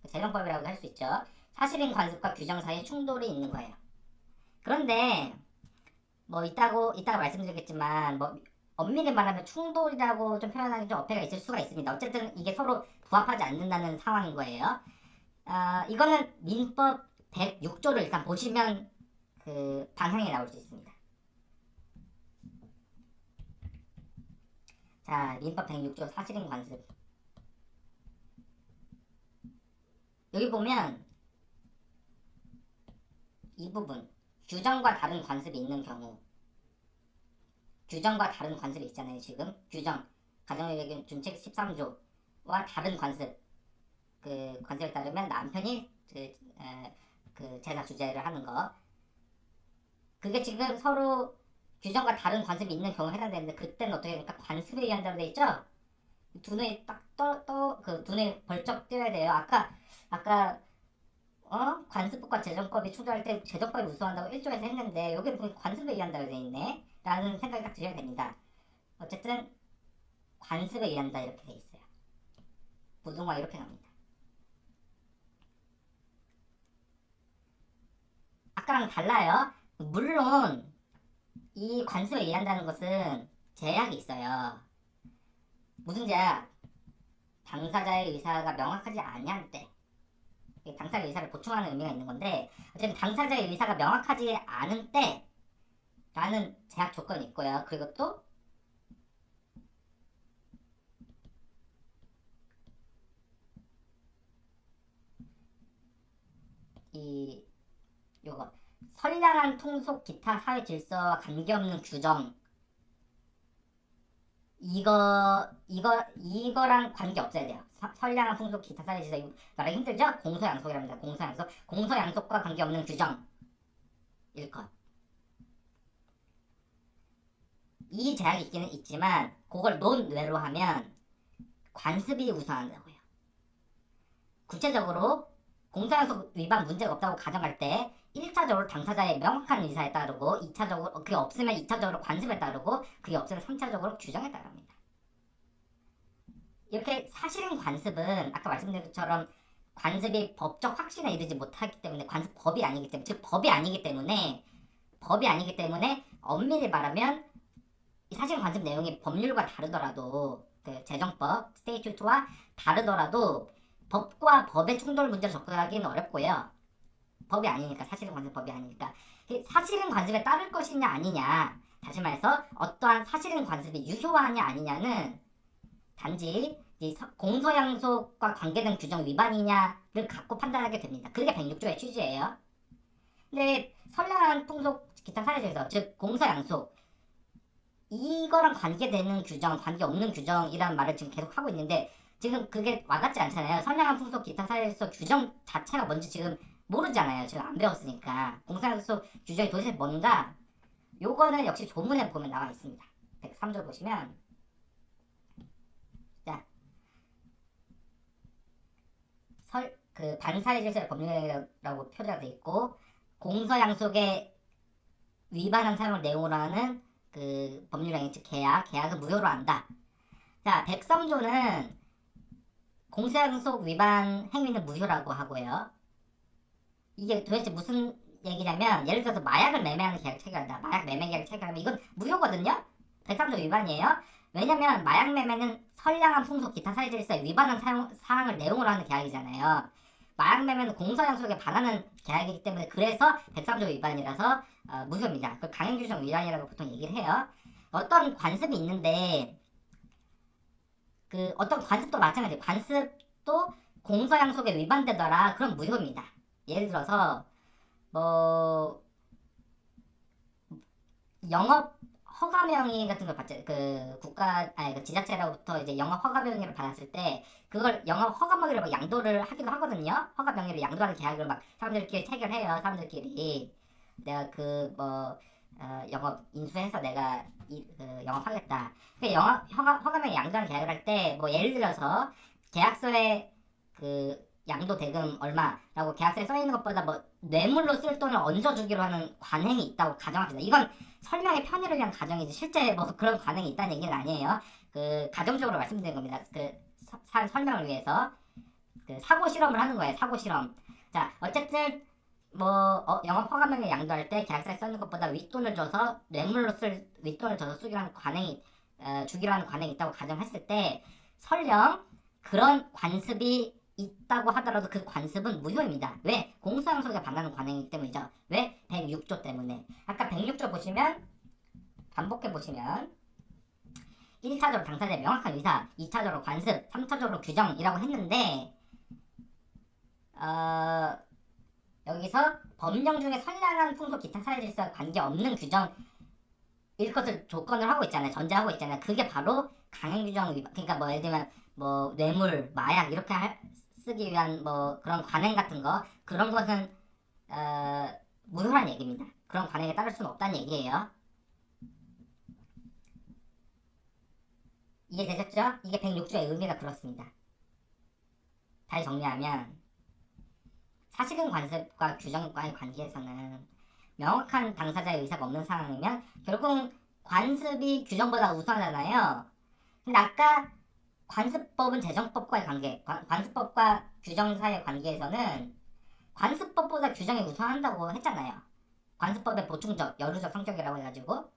재정법이라고도 할 수 있죠. 사실인 관습과 규정 사이에 충돌이 있는 거예요. 그런데 뭐 이따가 말씀드리겠지만 뭐 엄밀히 말하면 충돌이라고 좀 표현하기 좀 어폐가 있을 수가 있습니다. 어쨌든 이게 서로 부합하지 않는다는 상황인 거예요. 이거는 민법 106조를 일단 보시면 반상이 나올 수 있습니다. 자, 민법 106조 사실인 관습. 여기 보면 이 부분 규정과 다른 관습이 있는 경우 규정과 다른 관습이 있잖아요. 지금 규정 가정의례 준칙 13조와 다른 관습 관습에 따르면 남편이 제사 주재를 하는 거 그게 지금 서로 규정과 다른 관습이 있는 경우에 해당되는데 그때는 어떻게 됩니까? 관습에 의한다고 돼 있죠? 두 눈이 딱 두 눈이 벌쩍 띄어야 돼요. 아까 관습법과 재정법이 충돌할 때 재정법이 우수한다고 1조에서 했는데 여기 보면 관습에 의한다고 돼 있네 라는 생각이 딱 드셔야 됩니다. 어쨌든 관습에 의한다 이렇게 돼 있어요. 부등화 이렇게 나옵니다. 아까랑 달라요. 물론 이 관습에 의한다는 것은 제약이 있어요. 무슨 제약? 당사자의 의사가 명확하지 아니할 때, 당사자의 의사를 보충하는 의미가 있는 건데, 어쨌든 당사자의 의사가 명확하지 않은 때라는 제약 조건이 있고요. 그리고 또 이 요거 선량한 통속 기타 사회 질서와 관계없는 규정, 이거랑 관계 없어야 돼요. 선량한 풍속 기타 사회 질서, 이거 말하기 힘들죠? 공소양속이랍니다. 공소양속과 관계없는 규정 1컷. 이 제약이 있기는 있지만 그걸 논외로 하면 관습이 우선한다고요. 구체적으로 공소양속 위반 문제가 없다고 가정할 때 1차적으로 당사자의 명확한 의사에 따르고 2차적으로 그게 없으면 2차적으로 관습에 따르고 그게 없으면 3차적으로 규정에 따릅니다. 이렇게 사실은 관습은 아까 말씀드린 것처럼 관습이 법적 확신에 이르지 못하기 때문에 관습법이 아니기 때문에 즉 법이 아니기 때문에 엄밀히 말하면 사실 관습 내용이 법률과 다르더라도 그 재정법 스테이튜트와 다르더라도 법과 법의 충돌 문제를 접근하기는 어렵고요. 법이 아니니까 사실은 관습 법이 아니니까 사실은 관습에 따를 것이냐 아니냐 다시 말해서 어떠한 사실은 관습이 유효하냐 아니냐는 단지 공소양속과 관계된 규정 위반이냐를 갖고 판단하게 됩니다. 그게 106조의 취지예요. 근데 선량한 풍속 기타 사회에서 즉 공소양속 이거랑 관계되는 규정, 관계없는 규정이라는 말을 지금 계속 하고 있는데 지금 그게 와닿지 않잖아요. 선량한 풍속 기타 사회에서 규정 자체가 뭔지 지금 모르잖아요. 지금 안 배웠으니까. 공소양속 규정이 도대체 뭔가 요거는 역시 조문에 보면 나와 있습니다. 103조 보시면 자, 그 반사회 질서의 법률이라고 표시가 돼 있고 공소양속에 위반한 사용을 내용으로 하는 그 법률행위 즉 계약은 무효로 한다. 자, 103조는 공소양속 위반 행위는 무효라고 하고요. 이게 도대체 무슨 얘기냐면 예를 들어서 마약을 매매하는 계약 체결한다. 마약 매매 계약 체결하면 이건 무효거든요. 103조 위반이에요. 왜냐면 마약 매매는 선량한 풍속 기타 사회 질서에 위반한 사항을 내용으로 하는 계약이잖아요. 마약 매매는 공소양속에 반하는 계약이기 때문에 그래서 103조 위반이라서 무효입니다. 그걸 강행규정 위반이라고 보통 얘기를 해요. 어떤 관습이 있는데 그 어떤 관습도 마찬가지예요. 관습도 공소양속에 위반되더라. 그럼 무효입니다. 예를 들어서 뭐 영업 허가 명의 같은 걸 받죠. 그 그 지자체로부터 이제 영업 허가 명의를 받았을 때 그걸 영업 허가 명의를 막 양도를 하기도 하거든요. 허가 명의를 양도하는 계약을 막 사람들끼리 체결해요. 사람들끼리 내가 영업 인수해서 내가 영업하겠다. 그 영업 허가 명의 양도하는 계약을 할 때 뭐 예를 들어서 계약서에 그 양도 대금 얼마라고 계약서에 써 있는 것보다 뭐 뇌물로 쓸 돈을 얹어주기로 하는 관행이 있다고 가정합니다. 이건 설명의 편의를 위한 가정이지 실제 뭐 그런 관행이 있다는 얘기는 아니에요. 그 가정적으로 말씀드린 겁니다. 그 설명을 위해서 그 사고 실험을 하는 거예요. 사고 실험. 자, 어쨌든 영업 허가명에 양도할 때 계약서에 써 있는 것보다 윗돈을 줘서 뇌물로 윗돈을 줘서 주기로 하는 관행이 있다고 가정했을 때 설령 그런 관습이 있다고 하더라도 그 관습은 무효입니다. 왜? 공소양속에 반하는 관행이기 때문이죠. 왜? 106조 때문에. 아까 106조 보시면 반복해 보시면 1차적으로 당사자의 명확한 의사, 2차적으로 관습, 3차적으로 규정이라고 했는데 여기서 법령 중에 선량한 풍속 기타 사회 질서와 관계없는 규정일 것을 조건을 하고 있잖아요. 전제하고 있잖아요. 그게 바로 강행규정 위반. 그러니까 뭐 예를 들면 뭐 뇌물, 마약 이렇게 쓰기 위한 뭐 그런 관행 같은 거 그런 것은 무효란 얘기입니다. 그런 관행에 따를 수는 없다는 얘기예요. 이해되셨죠? 이게 106조의 의미가 그렇습니다. 다시 정리하면 사실은 관습과 규정과의 관계에서는 명확한 당사자의 의사가 없는 상황이면 결국은 관습이 규정보다 우선하잖아요. 근데 아까 관습법은 재정법과의 관계, 관습법과 규정 사이의 관계에서는 관습법보다 규정이 우선한다고 했잖아요. 관습법의 보충적, 여루적 성격이라고 해가지고,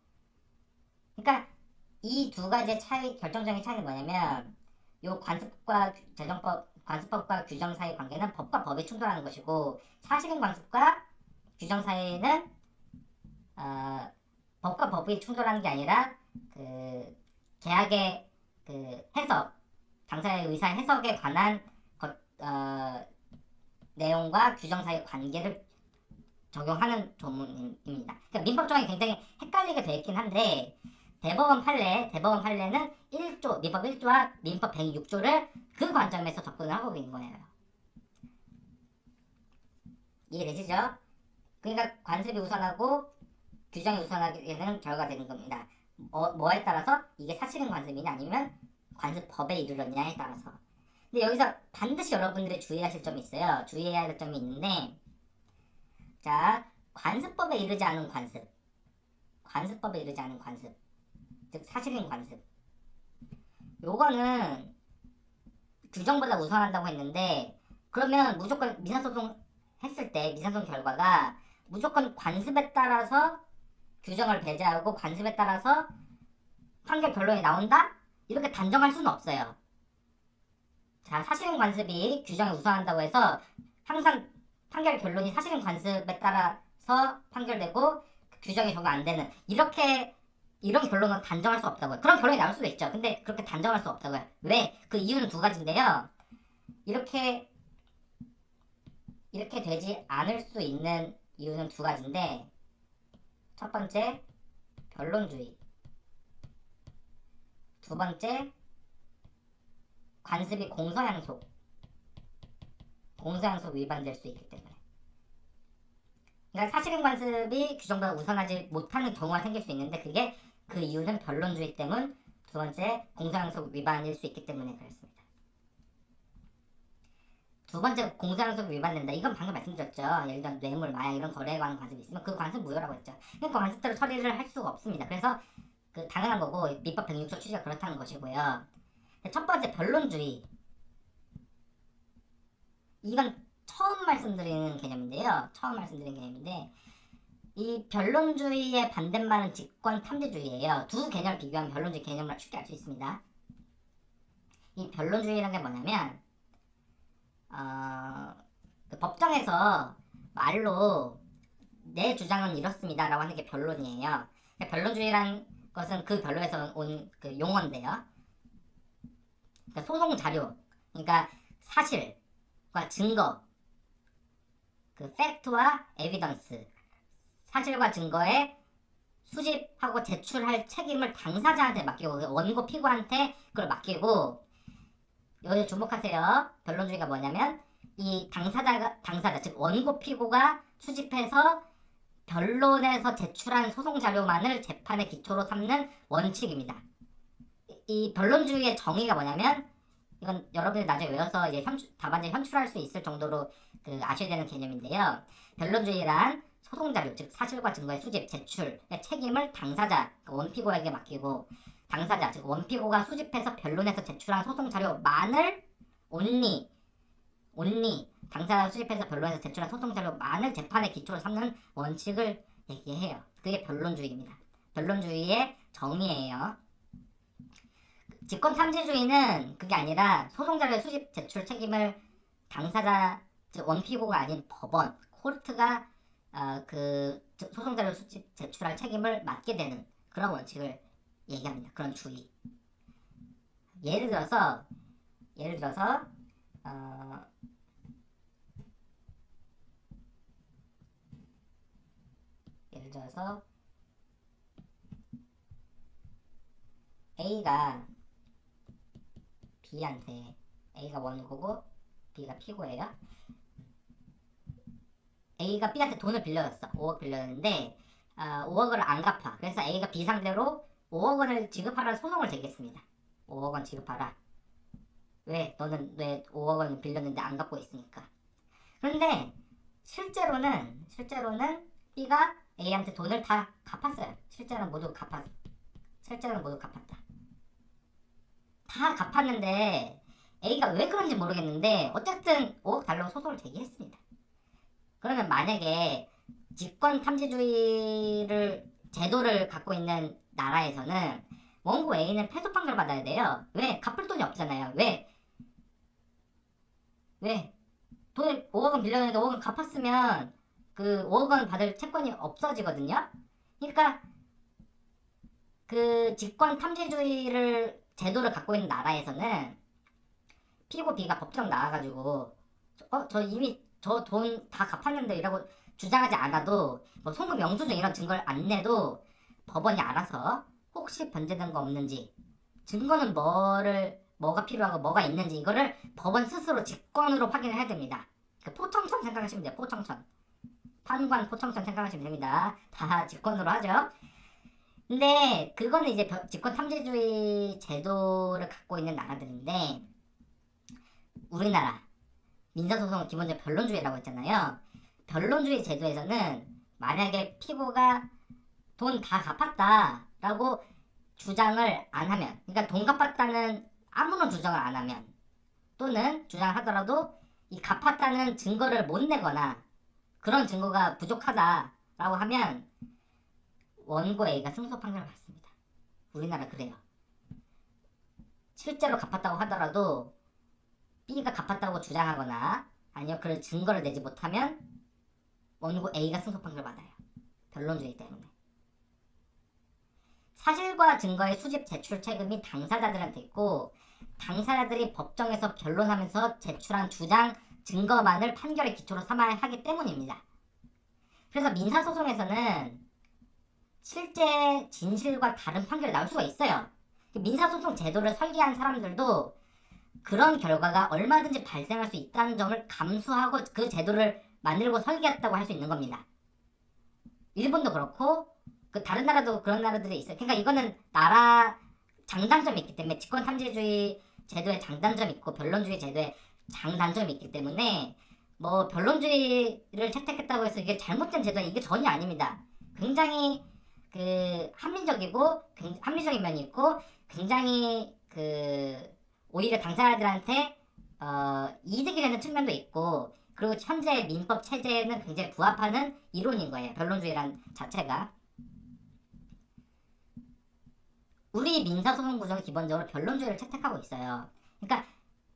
그러니까 이 두 가지의 차이, 결정적인 차이는 뭐냐면, 요 관습법과 규정 사이 관계는 법과 법이 충돌하는 것이고, 사실인 관습과 규정 사이는 법과 법이 충돌하는 게 아니라 그 계약의 그 해석, 당사자의 의사 해석에 관한 내용과 규정 사이의 관계를 적용하는 조문입니다. 그러니까 민법정이 굉장히 헷갈리게 되어 있긴 한데 대법원 판례는 1조, 민법 1조와 민법 106조를 그 관점에서 접근을 하고 있는 거예요. 이해되시죠? 그러니까 관습이 우선하고 규정이 우선하게 되는 결과가 되는 겁니다. 뭐에 따라서 이게 사실인 관습이냐 아니면 관습법에 이르렀냐에 따라서. 근데 여기서 반드시 여러분들이 주의하실 점이 있어요. 주의해야 할 점이 있는데, 자, 관습법에 이르지 않은 관습, 관습법에 이르지 않은 관습, 즉 사실인 관습. 요거는 규정보다 우선한다고 했는데, 그러면 무조건 민사소송 했을 때 민사소송 결과가 무조건 관습에 따라서 규정을 배제하고 관습에 따라서 판결 결론이 나온다? 이렇게 단정할 수는 없어요. 자, 사실인 관습이 규정에 우선한다고 해서 항상 판결 결론이 사실인 관습에 따라서 판결되고 규정이 적용 안 되는 이런 결론은 단정할 수 없다고요. 그런 결론이 나올 수도 있죠. 근데 그렇게 단정할 수 없다고요. 왜? 그 이유는 두 가지인데요. 이렇게 되지 않을 수 있는 이유는 두 가지인데, 첫 번째 변론주의, 두 번째 관습이 공서양속 위반될 수 있기 때문에. 그러니까 사실인 관습이 규정보다 우선하지 못하는 경우가 생길 수 있는데 그게 그 이유는 변론주의 때문, 두 번째 공서양속 위반일 수 있기 때문에 그렇습니다. 두 번째 공서양속 위반된다. 이건 방금 말씀드렸죠. 예를 들어 뇌물, 마약 이런 거래에 관한 관습이 있으면 그 관습 무효라고 했죠. 그 관습대로 처리를 할 수가 없습니다. 그래서 그 당연한 거고 민법 106조 취지가 그렇다는 것이고요. 첫 번째 변론주의. 이건 처음 말씀드리는 개념인데요. 이 변론주의의 반대말은 직권탐지주의예요. 두 개념을 비교하면 변론주의 개념을 쉽게 알 수 있습니다. 이 변론주의라는 게 뭐냐면 그 법정에서 말로 내 주장은 이렇습니다 라고 하는 게 변론이에요. 변론주의라는 것은 그 변론에서 온 그 용어인데요. 그러니까 소송 자료, 그러니까 사실과 증거, 그 팩트와 에비던스, 사실과 증거에 수집하고 제출할 책임을 당사자한테 맡기고 원고 피고한테 그걸 맡기고, 여기 주목하세요. 변론주의가 뭐냐면 이 당사자 즉 원고 피고가 수집해서 변론에서 제출한 소송 자료만을 재판의 기초로 삼는 원칙입니다. 이 변론주의의 정의가 뭐냐면, 이건 여러분들 나중에 외워서 이제 답안지 현출할 수 있을 정도로 그 아셔야 되는 개념인데요. 변론주의란 소송 자료, 즉 사실과 증거의 수집, 제출의 책임을 당사자, 원피고에게 맡기고, 당사자, 즉 원피고가 수집해서 변론에서 제출한 소송 자료만을 only 당사자가 수집해서 변론에서 제출한 소송 자료만을 재판의 기초로 삼는 원칙을 얘기해요. 그게 변론주의입니다. 변론주의의 정의예요. 직권탐지주의는 그게 아니라 소송자료의 수집 제출 책임을 당사자, 즉 원피고가 아닌 법원, 코르트가 그 소송자료 수집 제출할 책임을 맡게 되는 그런 원칙을 얘기합니다. 그런 주의. 예를 들어서 A가 B한테, A가 원고고 B가 피고예요. A가 B한테 돈을 빌려줬어. 5억 빌려줬는데 5억을 안 갚아. 그래서 A가 B 상대로 5억 원을 지급하라는 소송을 제기했습니다. 5억 원 지급하라. 왜? 너는 왜 5억 원 빌렸는데 안 갚고 있으니까. 그런데 실제로는 B가 A한테 돈을 다 갚았어요. 실제로는 모두 갚았다. 다 갚았는데 A가 왜 그런지 모르겠는데 어쨌든 5억 달라고 소송을 제기했습니다. 그러면 만약에 집권 탐지주의를 제도를 갖고 있는 나라에서는 원고 A는 패소 판결 받아야 돼요. 왜? 갚을 돈이 없잖아요. 왜? 왜? 돈 5억 원 빌려줬는데 5억 원 갚았으면 그 5억 원 받을 채권이 없어지거든요. 그러니까 그 직권 탐지주의를 제도를 갖고 있는 나라에서는 피고 B가 법정 나와가지고 저 이미 저 돈 다 갚았는데 이라고 주장하지 않아도 뭐 송금 영수증 이런 증거를 안 내도 법원이 알아서 혹시 변제된 거 없는지 증거는 뭐가 필요하고 뭐가 있는지 이거를 법원 스스로 직권으로 확인을 해야 됩니다. 그 포청천 생각하시면 돼요. 포청천. 판관 포청천 생각하시면 됩니다. 다 직권으로 하죠. 근데 그거는 이제 직권 탐지주의 제도를 갖고 있는 나라들인데 우리나라 민사소송은 기본적으로 변론주의라고 했잖아요. 변론주의 제도에서는 만약에 피고가 돈 다 갚았다라고 주장을 안 하면, 그러니까 돈 갚았다는 아무런 주장을 안 하면, 또는 주장을 하더라도 이 갚았다는 증거를 못 내거나 그런 증거가 부족하다라고 하면 원고 A가 승소 판결을 받습니다. 우리나라 그래요. 실제로 갚았다고 하더라도 B가 갚았다고 주장하거나 아니면 그럴 증거를 내지 못하면 원고 A가 승소 판결을 받아요. 변론주의 때문에. 사실과 증거의 수집 제출 책임이 당사자들한테 있고 당사자들이 법정에서 변론하면서 제출한 주장, 증거만을 판결의 기초로 삼아야 하기 때문입니다. 그래서 민사소송에서는 실제 진실과 다른 판결이 나올 수가 있어요. 민사소송 제도를 설계한 사람들도 그런 결과가 얼마든지 발생할 수 있다는 점을 감수하고 그 제도를 만들고 설계했다고 할 수 있는 겁니다. 일본도 그렇고 그 다른 나라도 그런 나라들이 있어요. 그러니까 이거는 나라 장단점이 있기 때문에 직권 탐지주의 제도에 장단점이 있고 변론주의 제도에 장단점이 있기 때문에 뭐 변론주의를 채택했다고 해서 이게 잘못된 제도는 이게 전혀 아닙니다. 굉장히 그 합리적인 면이 있고 굉장히 그 오히려 당사자들한테 이득이 되는 측면도 있고 그리고 현재 민법 체제에는 굉장히 부합하는 이론인 거예요. 변론주의란 자체가. 우리 민사소송 구조는 기본적으로 변론주의를 채택하고 있어요. 그러니까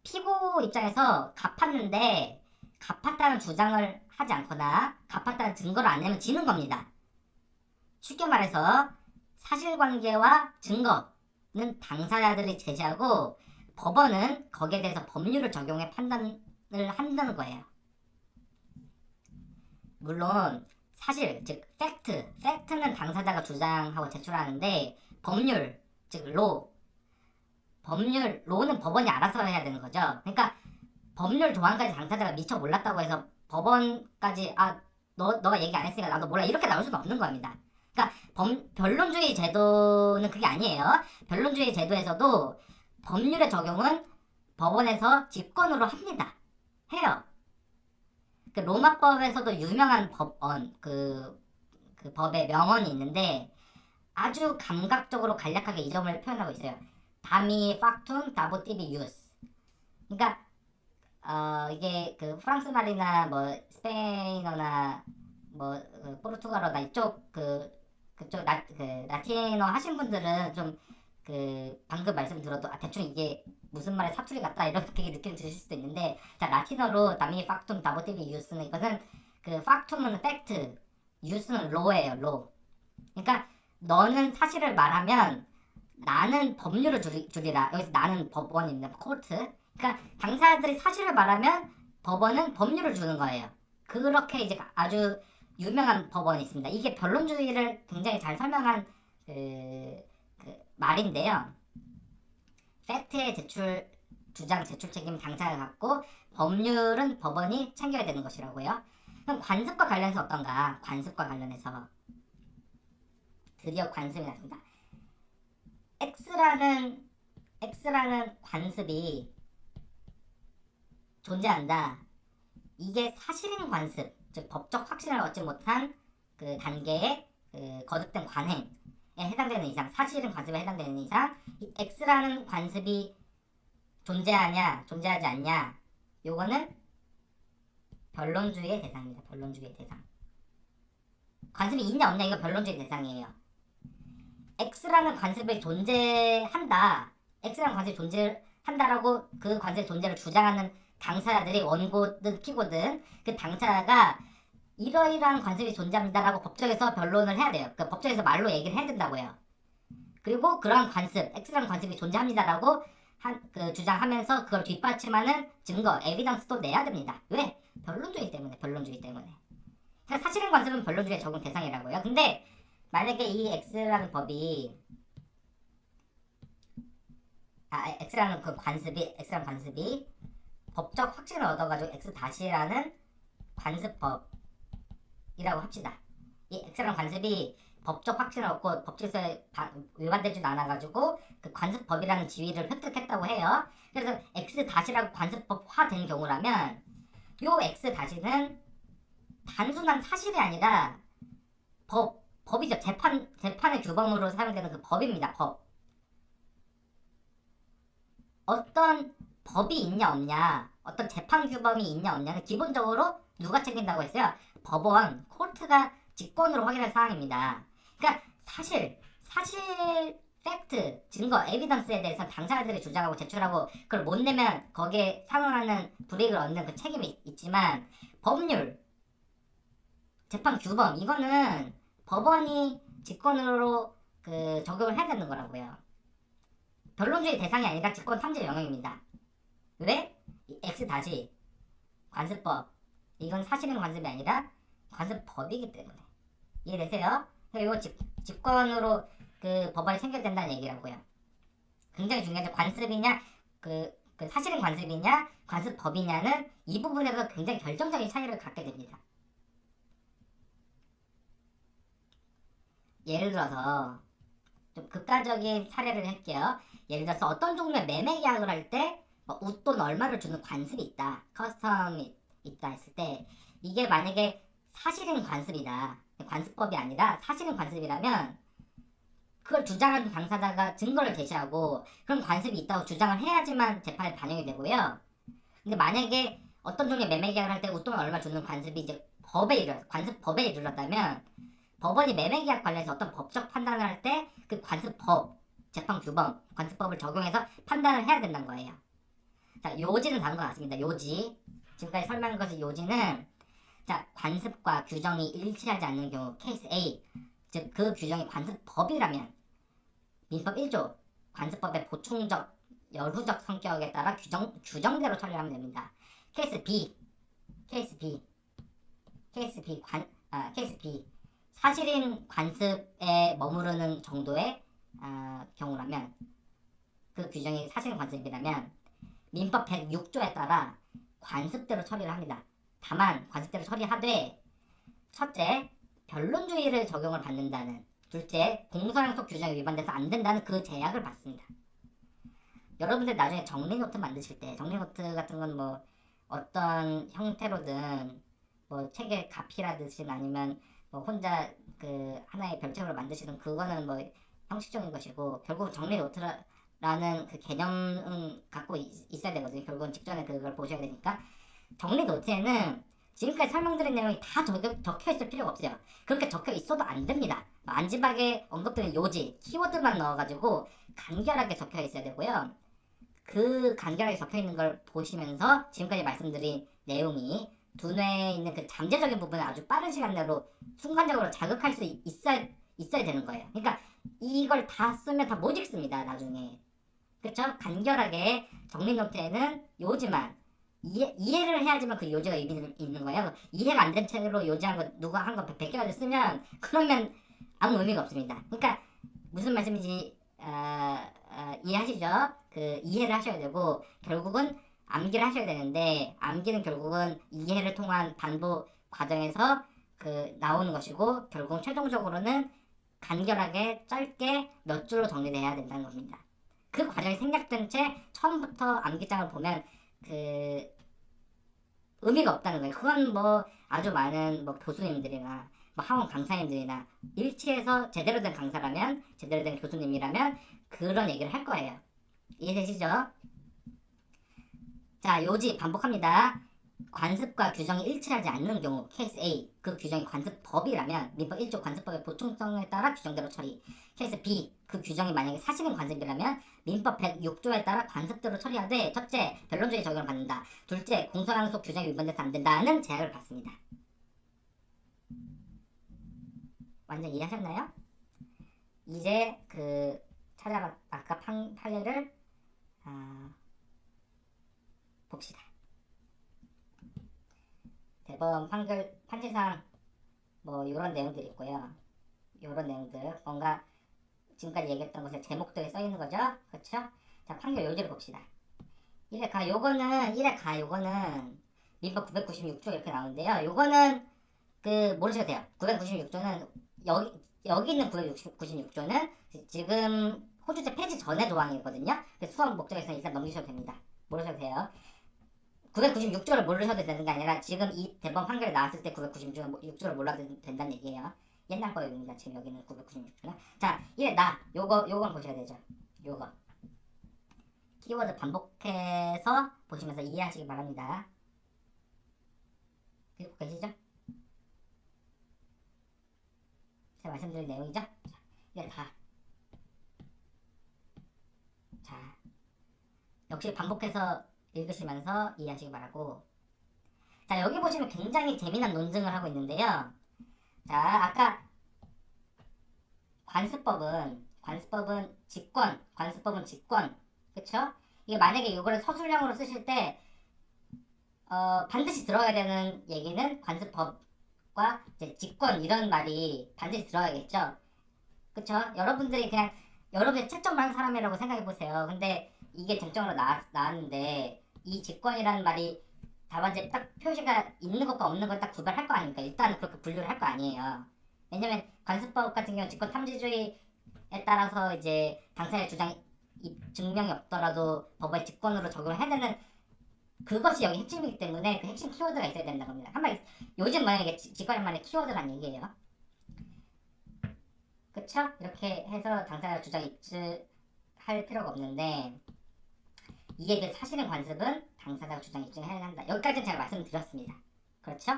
피고 입장에서 갚았는데 갚았다는 주장을 하지 않거나 갚았다는 증거를 안 내면 지는 겁니다. 쉽게 말해서 사실관계와 증거는 당사자들이 제시하고 법원은 거기에 대해서 법률을 적용해 판단을 한다는 거예요. 물론 사실 즉 팩트는 당사자가 주장하고 제출하는데 법률 즉 로는 법원이 알아서 해야 되는 거죠. 그러니까 법률 조항까지 당사자가 미처 몰랐다고 해서 법원까지 너가 얘기 안 했으니까 나도 몰라 이렇게 나올 수는 없는 겁니다. 그러니까 변론주의 제도는 그게 아니에요. 변론주의 제도에서도 법률의 적용은 법원에서 직권으로 합니다. 해요. 그 로마법에서도 유명한 그 법의 명언이 있는데 아주 감각적으로 간략하게 이 점을 표현하고 있어요. 다미 factum dabotibi jus. 그러니까 이게 그 프랑스 말이나 뭐 스페인어나 뭐 포르투갈어나 이쪽 그쪽 라틴어 하신 분들은 좀 그 방금 말씀 들어도 대충 이게 무슨 말의 사투리 같다 이렇게 느낌 드실 수도 있는데 자 라틴어로 다미 factum dabotibi jus는 이것은 그 factum은 fact, jus는 law예요. law. 그러니까 너는 사실을 말하면 나는 법률을 주리라. 여기서 나는 법원입니다. 코트. 그러니까 당사자들이 사실을 말하면 법원은 법률을 주는 거예요. 그렇게 이제 아주 유명한 법원이 있습니다. 이게 변론주의를 굉장히 잘 설명한 그 말인데요. 팩트의 주장 제출 책임 당사자가 갖고 법률은 법원이 챙겨야 되는 것이라고요. 그럼 관습과 관련해서 어떤가? 관습과 관련해서 드디어 관습이 나습니다. X라는 관습이 존재한다. 이게 사실인 관습, 즉 법적 확신을 얻지 못한 그 단계의 그 거듭된 관행에 해당되는 이상, 사실인 관습에 해당되는 이상, 이 X라는 관습이 존재하냐, 존재하지 않냐, 요거는 변론주의의 대상입니다. 변론주의의 대상. 관습이 있냐 없냐 이거 변론주의 대상이에요. X라는 관습이 존재한다. X라는 관습이 존재한다라고 그 관습의 존재를 주장하는 당사자들이 원고든 피고든 그 당사자가 이러이러한 관습이 존재합니다라고 법정에서 변론을 해야 돼요. 그 법정에서 말로 얘기를 해야 된다고요. 그리고 그러한 관습, X라는 관습이 존재합니다라고 주장하면서 그걸 뒷받침하는 증거, 에비던스도 내야 됩니다. 왜? 변론주의 때문에. 그러니까 사실은 관습은 변론주의 적용 대상이라고요. 근데 만약에 이 X라는 법이 X라는 관습이 법적 확신을 얻어가지고 X 다시라는 관습법이라고 합시다. 이 X라는 관습이 법적 확신을 얻고 법질서에 위반되지도 않아가지고 그 관습법이라는 지위를 획득했다고 해요. 그래서 X 다시라고 관습법화된 경우라면 요 X 다시는 단순한 사실이 아니라 법이죠. 재판의 규범으로 사용되는 그 법입니다. 법. 어떤 법이 있냐 없냐, 어떤 재판 규범이 있냐 없냐는 기본적으로 누가 책임다고 했어요? 법원, 코르트가 직권으로 확인할 사항입니다. 그러니까 사실, 팩트, 증거, 에비던스에 대해서 당사자들이 주장하고 제출하고 그걸 못 내면 거기에 상응하는 불이익을 얻는 그 책임이 있지만 법률, 재판 규범 이거는 법원이 직권으로 적용을 해야 되는 거라고요. 변론주의 대상이 아니라 직권 탐지 영역입니다. 왜? X 다시 관습법 이건 사실은 관습이 아니라 관습법이기 때문에 이해되세요? 이거 직권으로 그 법원이 챙겨야 된다는 얘기라고요. 굉장히 중요하죠. 관습이냐 그 사실은 관습이냐 관습법이냐는 이 부분에서 굉장히 결정적인 차이를 갖게 됩니다. 예를 들어서 좀 극단적인 사례를 할게요. 예를 들어서 어떤 종류의 매매 계약을 할 때 웃돈 얼마를 주는 관습이 있다, 커스텀이 있다 했을 때 이게 만약에 사실은 관습이다, 관습법이 아니라 사실은 관습이라면 그걸 주장하는 당사자가 증거를 제시하고 그런 관습이 있다고 주장을 해야지만 재판에 반영이 되고요. 근데 만약에 어떤 종류의 매매 계약을 할 때 웃돈 얼마 주는 관습이 이제 관습법에 이르렀다면 법원이 매매 계약 관련해서 어떤 법적 판단을 할 때 그 관습법, 재판 규범, 관습법을 적용해서 판단을 해야 된다는 거예요. 자, 요지는 다른 것 같습니다. 요지. 지금까지 설명한 것의 요지는 자, 관습과 규정이 일치하지 않는 경우 케이스 A, 즉 그 규정이 관습법이라면 민법 1조 관습법의 보충적, 열후적 성격에 따라 규정대로 처리하면 됩니다. 케이스 B 사실인 관습에 머무르는 정도의 경우라면 그 규정이 사실인 관습이라면 민법 106조에 따라 관습대로 처리를 합니다. 다만 관습대로 처리하되 첫째, 변론주의를 적용을 받는다는, 둘째, 공소양속 규정에 위반돼서 안 된다는 그 제약을 받습니다. 여러분들 나중에 정리노트 만드실 때 정리노트 같은 건 뭐 어떤 형태로든 뭐 책에 가피라듯이 아니면 뭐 혼자 그 하나의 별책으로 만드시는 그거는 뭐 형식적인 것이고 결국 정리노트라는 그 개념은 갖고 있어야 되거든요. 결국은 직전에 그걸 보셔야 되니까 정리 노트에는 지금까지 설명드린 내용이 다 적혀 있을 필요가 없어요. 그렇게 적혀 있어도 안 됩니다. 안지박에 언급되는 요지, 키워드만 넣어가지고 간결하게 적혀 있어야 되고요. 그 간결하게 적혀 있는 걸 보시면서 지금까지 말씀드린 내용이 두뇌에 있는 그 잠재적인 부분을 아주 빠른 시간 내로 순간적으로 자극할 수 있어야 되는 거예요. 그러니까 이걸 다 쓰면 다 못 읽습니다. 나중에. 그쵸? 간결하게 정리 노트에는 요지만 이해를 해야지만 그 요지가 있는 거예요. 이해가 안 된 채로 요지한 거 누가 한 거 100개까지 쓰면 그러면 아무 의미가 없습니다. 그러니까 무슨 말씀인지 이해하시죠? 그 이해를 하셔야 되고 결국은 암기를 하셔야 되는데 암기는 결국은 이해를 통한 반복 과정에서 나오는 것이고 결국은 최종적으로는 간결하게 짧게 몇 줄로 정리돼야 된다는 겁니다. 그 과정이 생략된 채 처음부터 암기장을 보면 의미가 없다는 거예요. 그건 뭐 아주 많은 뭐 교수님들이나 뭐 학원 강사님들이나 일치해서 제대로 된 강사라면 제대로 된 교수님이라면 그런 얘기를 할 거예요. 이해되시죠? 자, 요지 반복합니다. 관습과 규정이 일치하지 않는 경우 케이스 A 그 규정이 관습법이라면 민법 1조 관습법의 보충성에 따라 규정대로 처리. 케이스 B 그 규정이 만약에 사실인 관습이라면 민법 106조에 따라 관습대로 처리하되 첫째 변론주의 적용을 받는다. 둘째 공소양속 규정이 위반돼서 안 된다는 제약을 받습니다. 완전 이해하셨나요? 이제 그 찾아봤 아까 판례를 봅시다. 대법원 판례상 뭐 이런 내용들이 있고요. 이런 내용들 뭔가 지금까지 얘기했던 것에 제목들이 써 있는 거죠. 그렇죠? 자, 판결 요지를 봅시다. 1회가 요거는 민법 996조 이렇게 나오는데요. 요거는 그 모르셔도 돼요. 996조는 여기 있는 996조는 지금 호주제 폐지 전의 조항이거든요. 수업 목적에서는 일단 넘기셔도 됩니다. 모르셔도 돼요. 996조를 모르셔도 되는 게 아니라 지금 이 대법원 판결이 나왔을 때 996조를 몰라도 된다는 얘기예요. 옛날 법입니다. 지금 여기는 996조는. 자, 요건 보셔야 되죠. 요거. 키워드 반복해서 보시면서 이해하시기 바랍니다. 읽고 계시죠? 제가 말씀드린 내용이죠? 자, 이게 다. 자, 역시 반복해서 읽으시면서 이해하시기 바라고. 자, 여기 보시면 굉장히 재미난 논증을 하고 있는데요. 자, 아까 관습법은 직권. 그쵸? 이게 만약에 이거를 서술형으로 쓰실 때 반드시 들어가야 되는 얘기는 관습법과 이제 직권 이런 말이 반드시 들어가야겠죠. 그쵸? 여러분들이 그냥 여러분의 채점을 한 사람이라고 생각해보세요. 근데 이게 쟁점으로 나왔는데 이 직권이라는 말이 답안지에 딱 표시가 있는 것과 없는 걸 딱 구별할 거 아닙니까? 일단은 그렇게 분류를 할 거 아니에요. 왜냐면 관습법 같은 경우는 직권 탐지주의에 따라서 이제 당사자의 주장 증명이 없더라도 법의 직권으로 적용을 해야 되는 그것이 여기 핵심이기 때문에 그 핵심 키워드가 있어야 된다는 겁니다. 한마디 요즘 만약에 직권만의 키워드란 얘기예요. 그쵸? 이렇게 해서 당사자 주장 입증할 필요가 없는데 이에 비해 사실은 관습은 당사자가 주장 입증을 해야 한다. 여기까지는 제가 말씀드렸습니다. 그렇죠?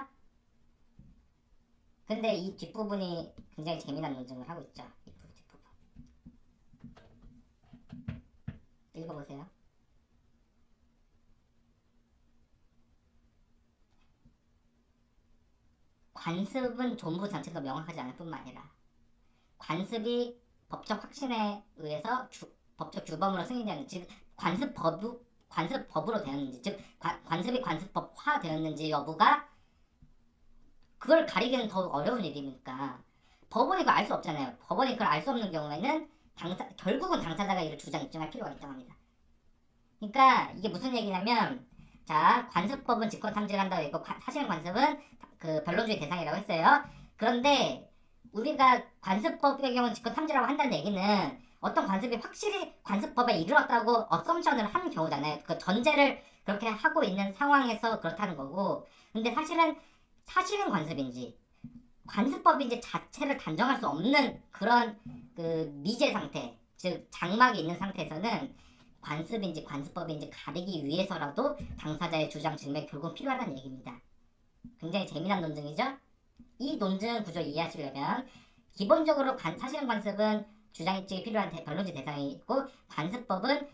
근데 이 뒷부분이 굉장히 재미난 논증을 하고 있죠. 이 뒷부분. 읽어보세요. 관습은 존부 자체가 명확하지 않을 뿐만 아니라 관습이 법적 확신에 의해서 법적 규범으로 승인되는 즉 관습법으로 되었는지 즉 관습이 관습법화 되었는지 여부가 그걸 가리기는 더욱 어려운 일이니까 법원이 그걸 알 수 없잖아요. 법원이 그걸 알 수 없는 경우에는 결국은 당사자가 이를 주장 입증할 필요가 있다고 합니다. 그러니까 이게 무슨 얘기냐면 자 관습법은 직권 탐지를 한다고 했고 사실 관습은 그 변론주의 대상이라고 했어요. 그런데 우리가 관습법의 경우는 직권 탐지라고 한다는 얘기는 어떤 관습이 확실히 관습법에 이르렀다고 어썸션을 한 경우잖아요. 그 전제를 그렇게 하고 있는 상황에서 그렇다는 거고 근데 사실은 관습인지 관습법인지 자체를 단정할 수 없는 그런 그 미제 상태 즉 장막이 있는 상태에서는 관습인지 관습법인지 가리기 위해서라도 당사자의 주장 증명이 결국 필요하다는 얘기입니다. 굉장히 재미난 논증이죠? 이 논증 구조 이해하시려면 기본적으로 사실은 관습은 주장 입증이 필요한 변론지 대상이 있고 관습법은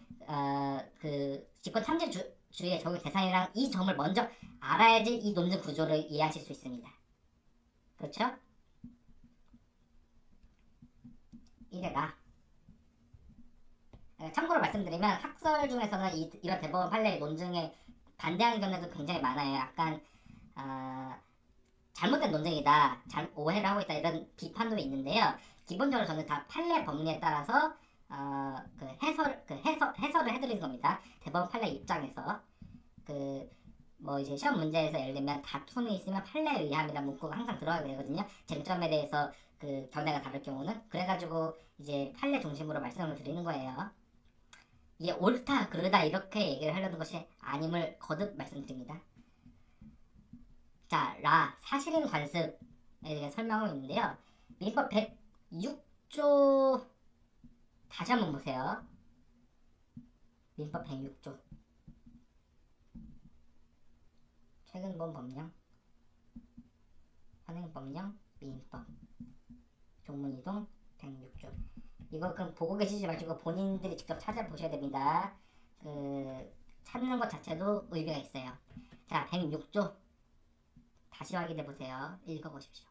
그 직권 탐지주의의 적용 대상이랑 이 점을 먼저 알아야지 이 논증 구조를 이해하실 수 있습니다. 그렇죠? 이래라. 참고로 말씀드리면 학설 중에서는 이런 대법원 판례 논증에 반대하는 견해도 굉장히 많아요. 약간 잘못된 논증이다, 오해를 하고 있다 이런 비판도 있는데요. 기본적으로 저는 다 판례 법리에 따라서 해설을 해드리는 겁니다. 대법원 판례 입장에서 뭐 이제 시험 문제에서 예를 들면 다툼이 있으면 판례에 의함이라는 문구가 항상 들어가게 되거든요. 쟁점에 대해서 그 견해가 다를 경우는 그래가지고 이제 판례 중심으로 말씀을 드리는 거예요. 이게 옳다 그르다 이렇게 얘기를 하려는 것이 아님을 거듭 말씀드립니다. 자, 사실인 관습에 대해 설명하고 있는데요. 민법 106조 다시 한번 보세요. 민법 106조 최근본 법령, 현행법령, 민법, 조문이동 106조. 이거 그럼 보고 계시지 마시고 본인들이 직접 찾아보셔야 됩니다. 찾는 것 자체도 의미가 있어요. 자, 106조 다시 확인해 보세요. 읽어보십시오.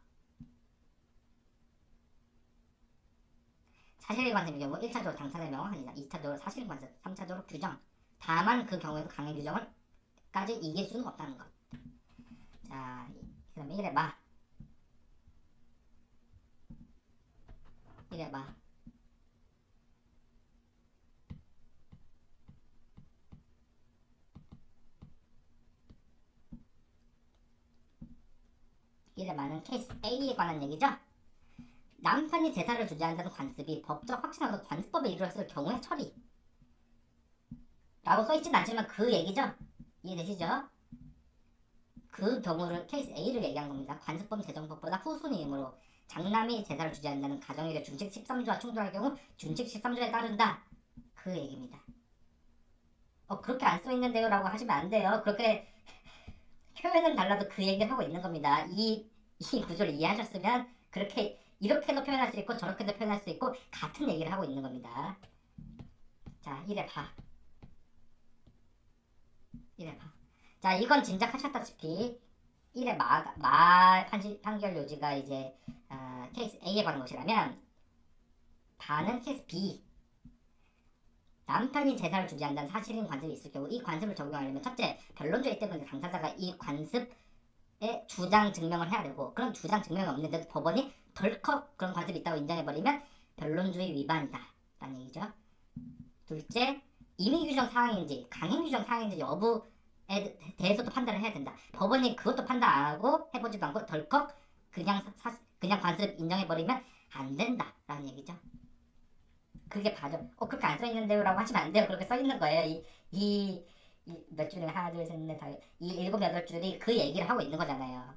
사실의 관습의 경우 1차적으로 당사자의 명확하니라, 2차적으로 사실의 관습, 3차적으로 규정. 다만 그 경우에도 강행 규정을까지 이길 수는 없다는 것. 자, 그 다음에 1회 마. 1회 마. 이래 많은 케이스 A에 관한 얘기죠. 남편이 제사를 주재한다는 관습이 법적 확신하고 관습법에 이르렀을 경우의 처리 라고 써있진 않지만 그 얘기죠. 이해되시죠? 그 경우를 케이스 A를 얘기한 겁니다. 관습법 제정법보다 후순위이므로 장남이 제사를 주재한다는 가정일의 준칙 13조와 충돌할 경우 준칙 13조에 따른다. 그 얘기입니다. 그렇게 안 써있는데요 라고 하시면 안 돼요. 그렇게 표현은 달라도 그 얘기를 하고 있는 겁니다. 이 구조를 이해하셨으면 그렇게 이렇게도 표현할 수 있고 저렇게도 표현할 수 있고 같은 얘기를 하고 있는 겁니다. 자, 1회 봐. 1회 봐. 자, 이건 짐작하셨다시피 1회 판결 요지가 이제 케이스 A에 관한 것이라면 바는 케이스 B. 남편이 제사를 주재한다는 사실인 관습이 있을 경우 이 관습을 적용하려면 첫째, 변론주의 때문에 당사자가 이 관습의 주장 증명을 해야 되고, 그런 주장 증명이 없는데도 법원이 덜컥 그런 관습이 있다고 인정해버리면 변론주의 위반이다 라는 얘기죠. 둘째, 임의규정 사항인지 강행규정 사항인지 여부에 대해서도 판단을 해야 된다. 법원이 그것도 판단 안 하고 해보지도 않고 덜컥 그냥 관습 인정해버리면 안 된다 라는 얘기죠. 그게 바죠. 그렇게 안 써있는데요 라고 하시면 안 돼요. 그렇게 써있는 거예요. 몇 줄이 하나 둘 셋 넷 다섯 이 7, 8줄이 그 얘기를 하고 있는 거잖아요.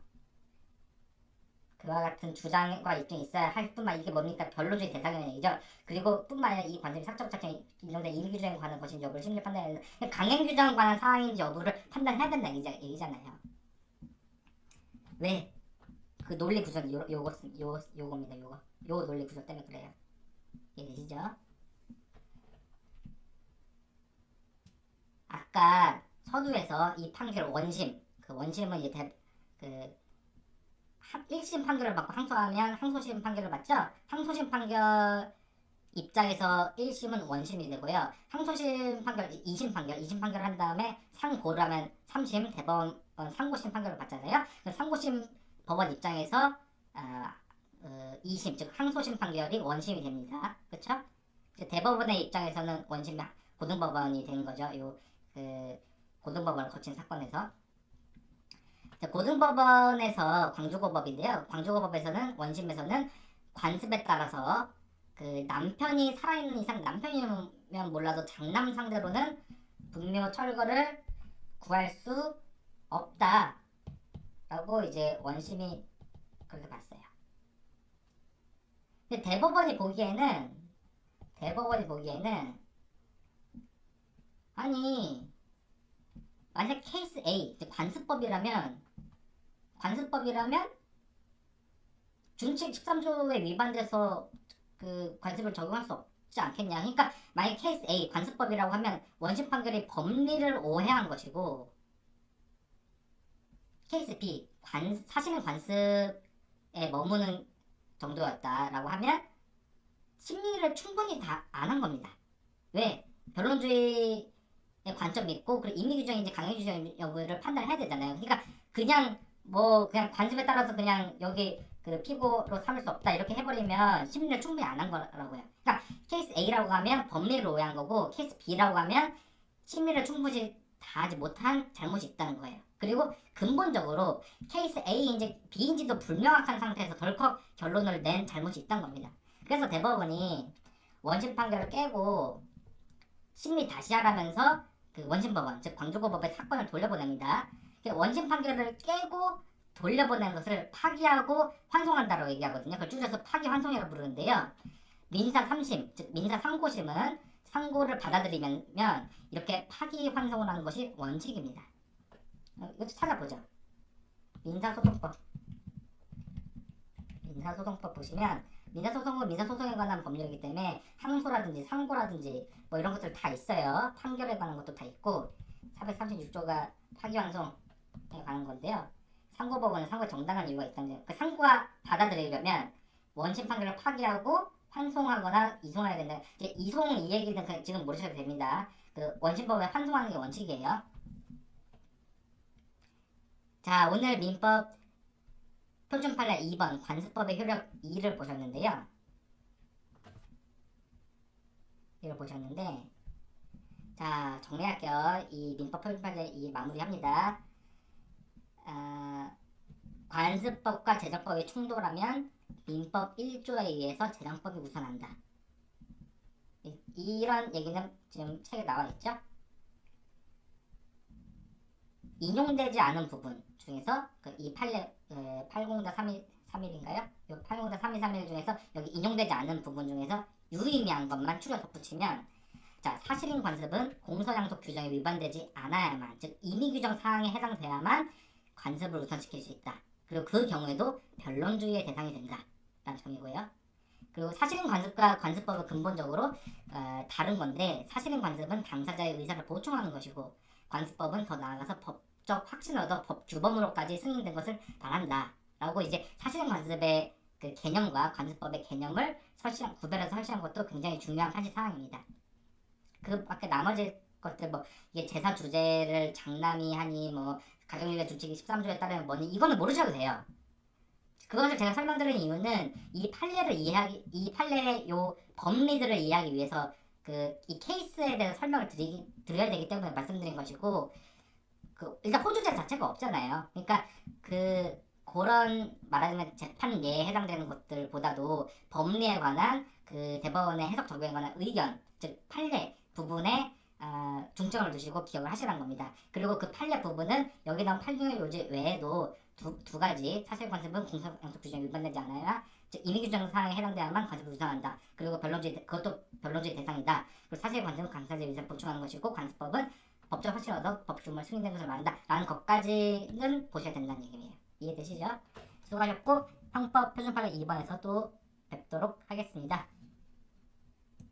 그와 같은 주장과 입증이 있어야 할 뿐만, 이게 뭡니까? 변론주의 대상이라는 얘기죠. 그리고 뿐만 아니라 이 관습이 사적 작성이 인정된 임의규정에 관한 것인지 여부를 심리 판단해야 된다. 강행규정에 관한 사항인지 여부를 판단해야 된다는 얘기잖아요. 왜? 그 논리 구조는 요겁니다. 요 논리 구조 때문에 그래요. 이해되시죠? 아까 서두에서 이 판결 원심, 그 원심은 이제 1심 판결을 받고 항소하면 항소심 판결을 받죠? 항소심 판결 입장에서 1심은 원심이 되고요. 항소심 판결, 2심 판결을 한 다음에 상고를 하면 3심, 대법원 상고심 판결을 받잖아요. 상고심 법원 입장에서 2심, 즉 항소심 판결이 원심이 됩니다. 그쵸? 대법원의 입장에서는 원심, 고등법원이 되는 거죠. 고등법원을 거친 사건에서. 고등법원에서 광주고법인데요. 광주고법에서는 원심에서는 관습에 따라서 그 남편이 살아있는 이상, 남편이면 몰라도 장남 상대로는 분묘 철거를 구할 수 없다 라고 이제 원심이 그렇게 봤어요. 근데 대법원이 보기에는 아니, 만약 케이스 A, 관습법이라면 준칙 13조에 위반돼서 그 관습을 적용할 수 없지 않겠냐. 그러니까 만약 케이스 A 관습법이라고 하면 원심 판결이 법리를 오해한 것이고, 케이스 B 사실은 관습에 머무는 정도였다라고 하면 심리를 충분히 다 안 한 겁니다. 왜? 변론주의의 관점이 있고, 그리고 임의규정인지 강행규정 여부를 판단해야 되잖아요. 그러니까 그냥 관습에 따라서 그냥 여기 그 피고로 삼을 수 없다 이렇게 해버리면 심리를 충분히 안 한 거라고요. 그러니까 케이스 A라고 하면 법리를 오해한 거고, 케이스 B라고 하면 심리를 충분히 다 하지 못한 잘못이 있다는 거예요. 그리고 근본적으로 케이스 A인지 B인지도 불명확한 상태에서 덜컥 결론을 낸 잘못이 있다는 겁니다. 그래서 대법원이 원심 판결을 깨고 심리 다시 하라면서 그 원심법원, 즉 광주고법의 사건을 돌려보냅니다. 원심 판결을 깨고 돌려보낸 것을 파기하고 환송한다고 얘기하거든요. 그걸 줄여서 파기환송이라고 부르는데요. 민사 3심, 즉 민사 상고심은 상고를 받아들이면 이렇게 파기환송을 하는 것이 원칙입니다. 이것도 찾아보죠. 민사소송법. 민사소송법 보시면 민사소송은 민사소송에 관한 법률이기 때문에 항소라든지 상고라든지 뭐 이런 것들 다 있어요. 판결에 관한 것도 다 있고 436조가 파기환송에 관한 건데요. 상고법원은 상고에 정당한 이유가 있다는 그 상고가 받아들이려면 원심 판결을 파기하고 환송하거나 이송해야 된다. 이제 이송 이 얘기는 그냥 지금 모르셔도 됩니다. 그 원심법에 환송하는 게 원칙이에요. 자, 오늘 민법 표준 판례 2번 관습법의 효력 2를 보셨는데요. 이걸 보셨는데, 자, 정리할게요. 이 민법 표준 판례 2 마무리합니다. 관습법과 재정법이 충돌하면 민법 1조에 의해서 재정법이 우선한다. 이런 얘기는 지금 책에 나와 있죠. 인용되지 않은 부분 중에서 이 판례 80-331인가요? 80-3231 중에서 여기 인용되지 않은 부분 중에서 유의미한 것만 추려 덧붙이면, 자, 사실인 관습은 공소양속 규정에 위반되지 않아야만, 즉 임의 규정 사항에 해당돼야만 관습을 우선시킬 수 있다. 그리고 그 경우에도 변론주의의 대상이 된다. 라는 점이고요. 그리고 사실인 관습과 관습법은 근본적으로 다른 건데, 사실인 관습은 당사자의 의사를 보충하는 것이고 관습법은 더 나아가서 법적 확신을 얻어 법 규범으로까지 승인된 것을 말한다. 라고 이제 사실인 관습의 그 개념과 관습법의 개념을 구별해서 설치한 것도 굉장히 중요한 판시 사항입니다. 그 밖에 나머지 것들 뭐 이게 제사 주제를 장남이 하니 뭐 가정일가 준칙이 13조에 따르면 뭐니 이거는 모르셔도 돼요. 그것을 제가 설명드린 이유는 이 판례의 요 법리들을 이해하기 위해서 이 케이스에 대해서 설명을 드려야 되기 때문에 말씀드린 것이고, 일단 호주제 자체가 없잖아요. 그러니까 그런 말하자면 재판례에 해당되는 것들보다도 법리에 관한 대법원의 해석 적용에 관한 의견, 즉 판례 부분에 중점을 두시고 기억을 하시라는 겁니다. 그리고 그 판례 부분은 여기 나온 판례 요지 외에도 두 가지, 사실 관습은 공소양속 규정에 위반되지 않아야, 즉 임의 규정 사항에 해당돼야만 관습을 우선한다. 그리고 그것도 변론주의 대상이다. 그리고 사실 관습은 강사자의 의사를 보충하는 것이고 관습법은 법적 확신을 얻어 법 규범을 승인된 것을 말한다. 라는 것까지는 보셔야 된다는 얘기예요. 이해되시죠? 수고하셨고 형법 표준 판례 2번에서 또 뵙도록 하겠습니다.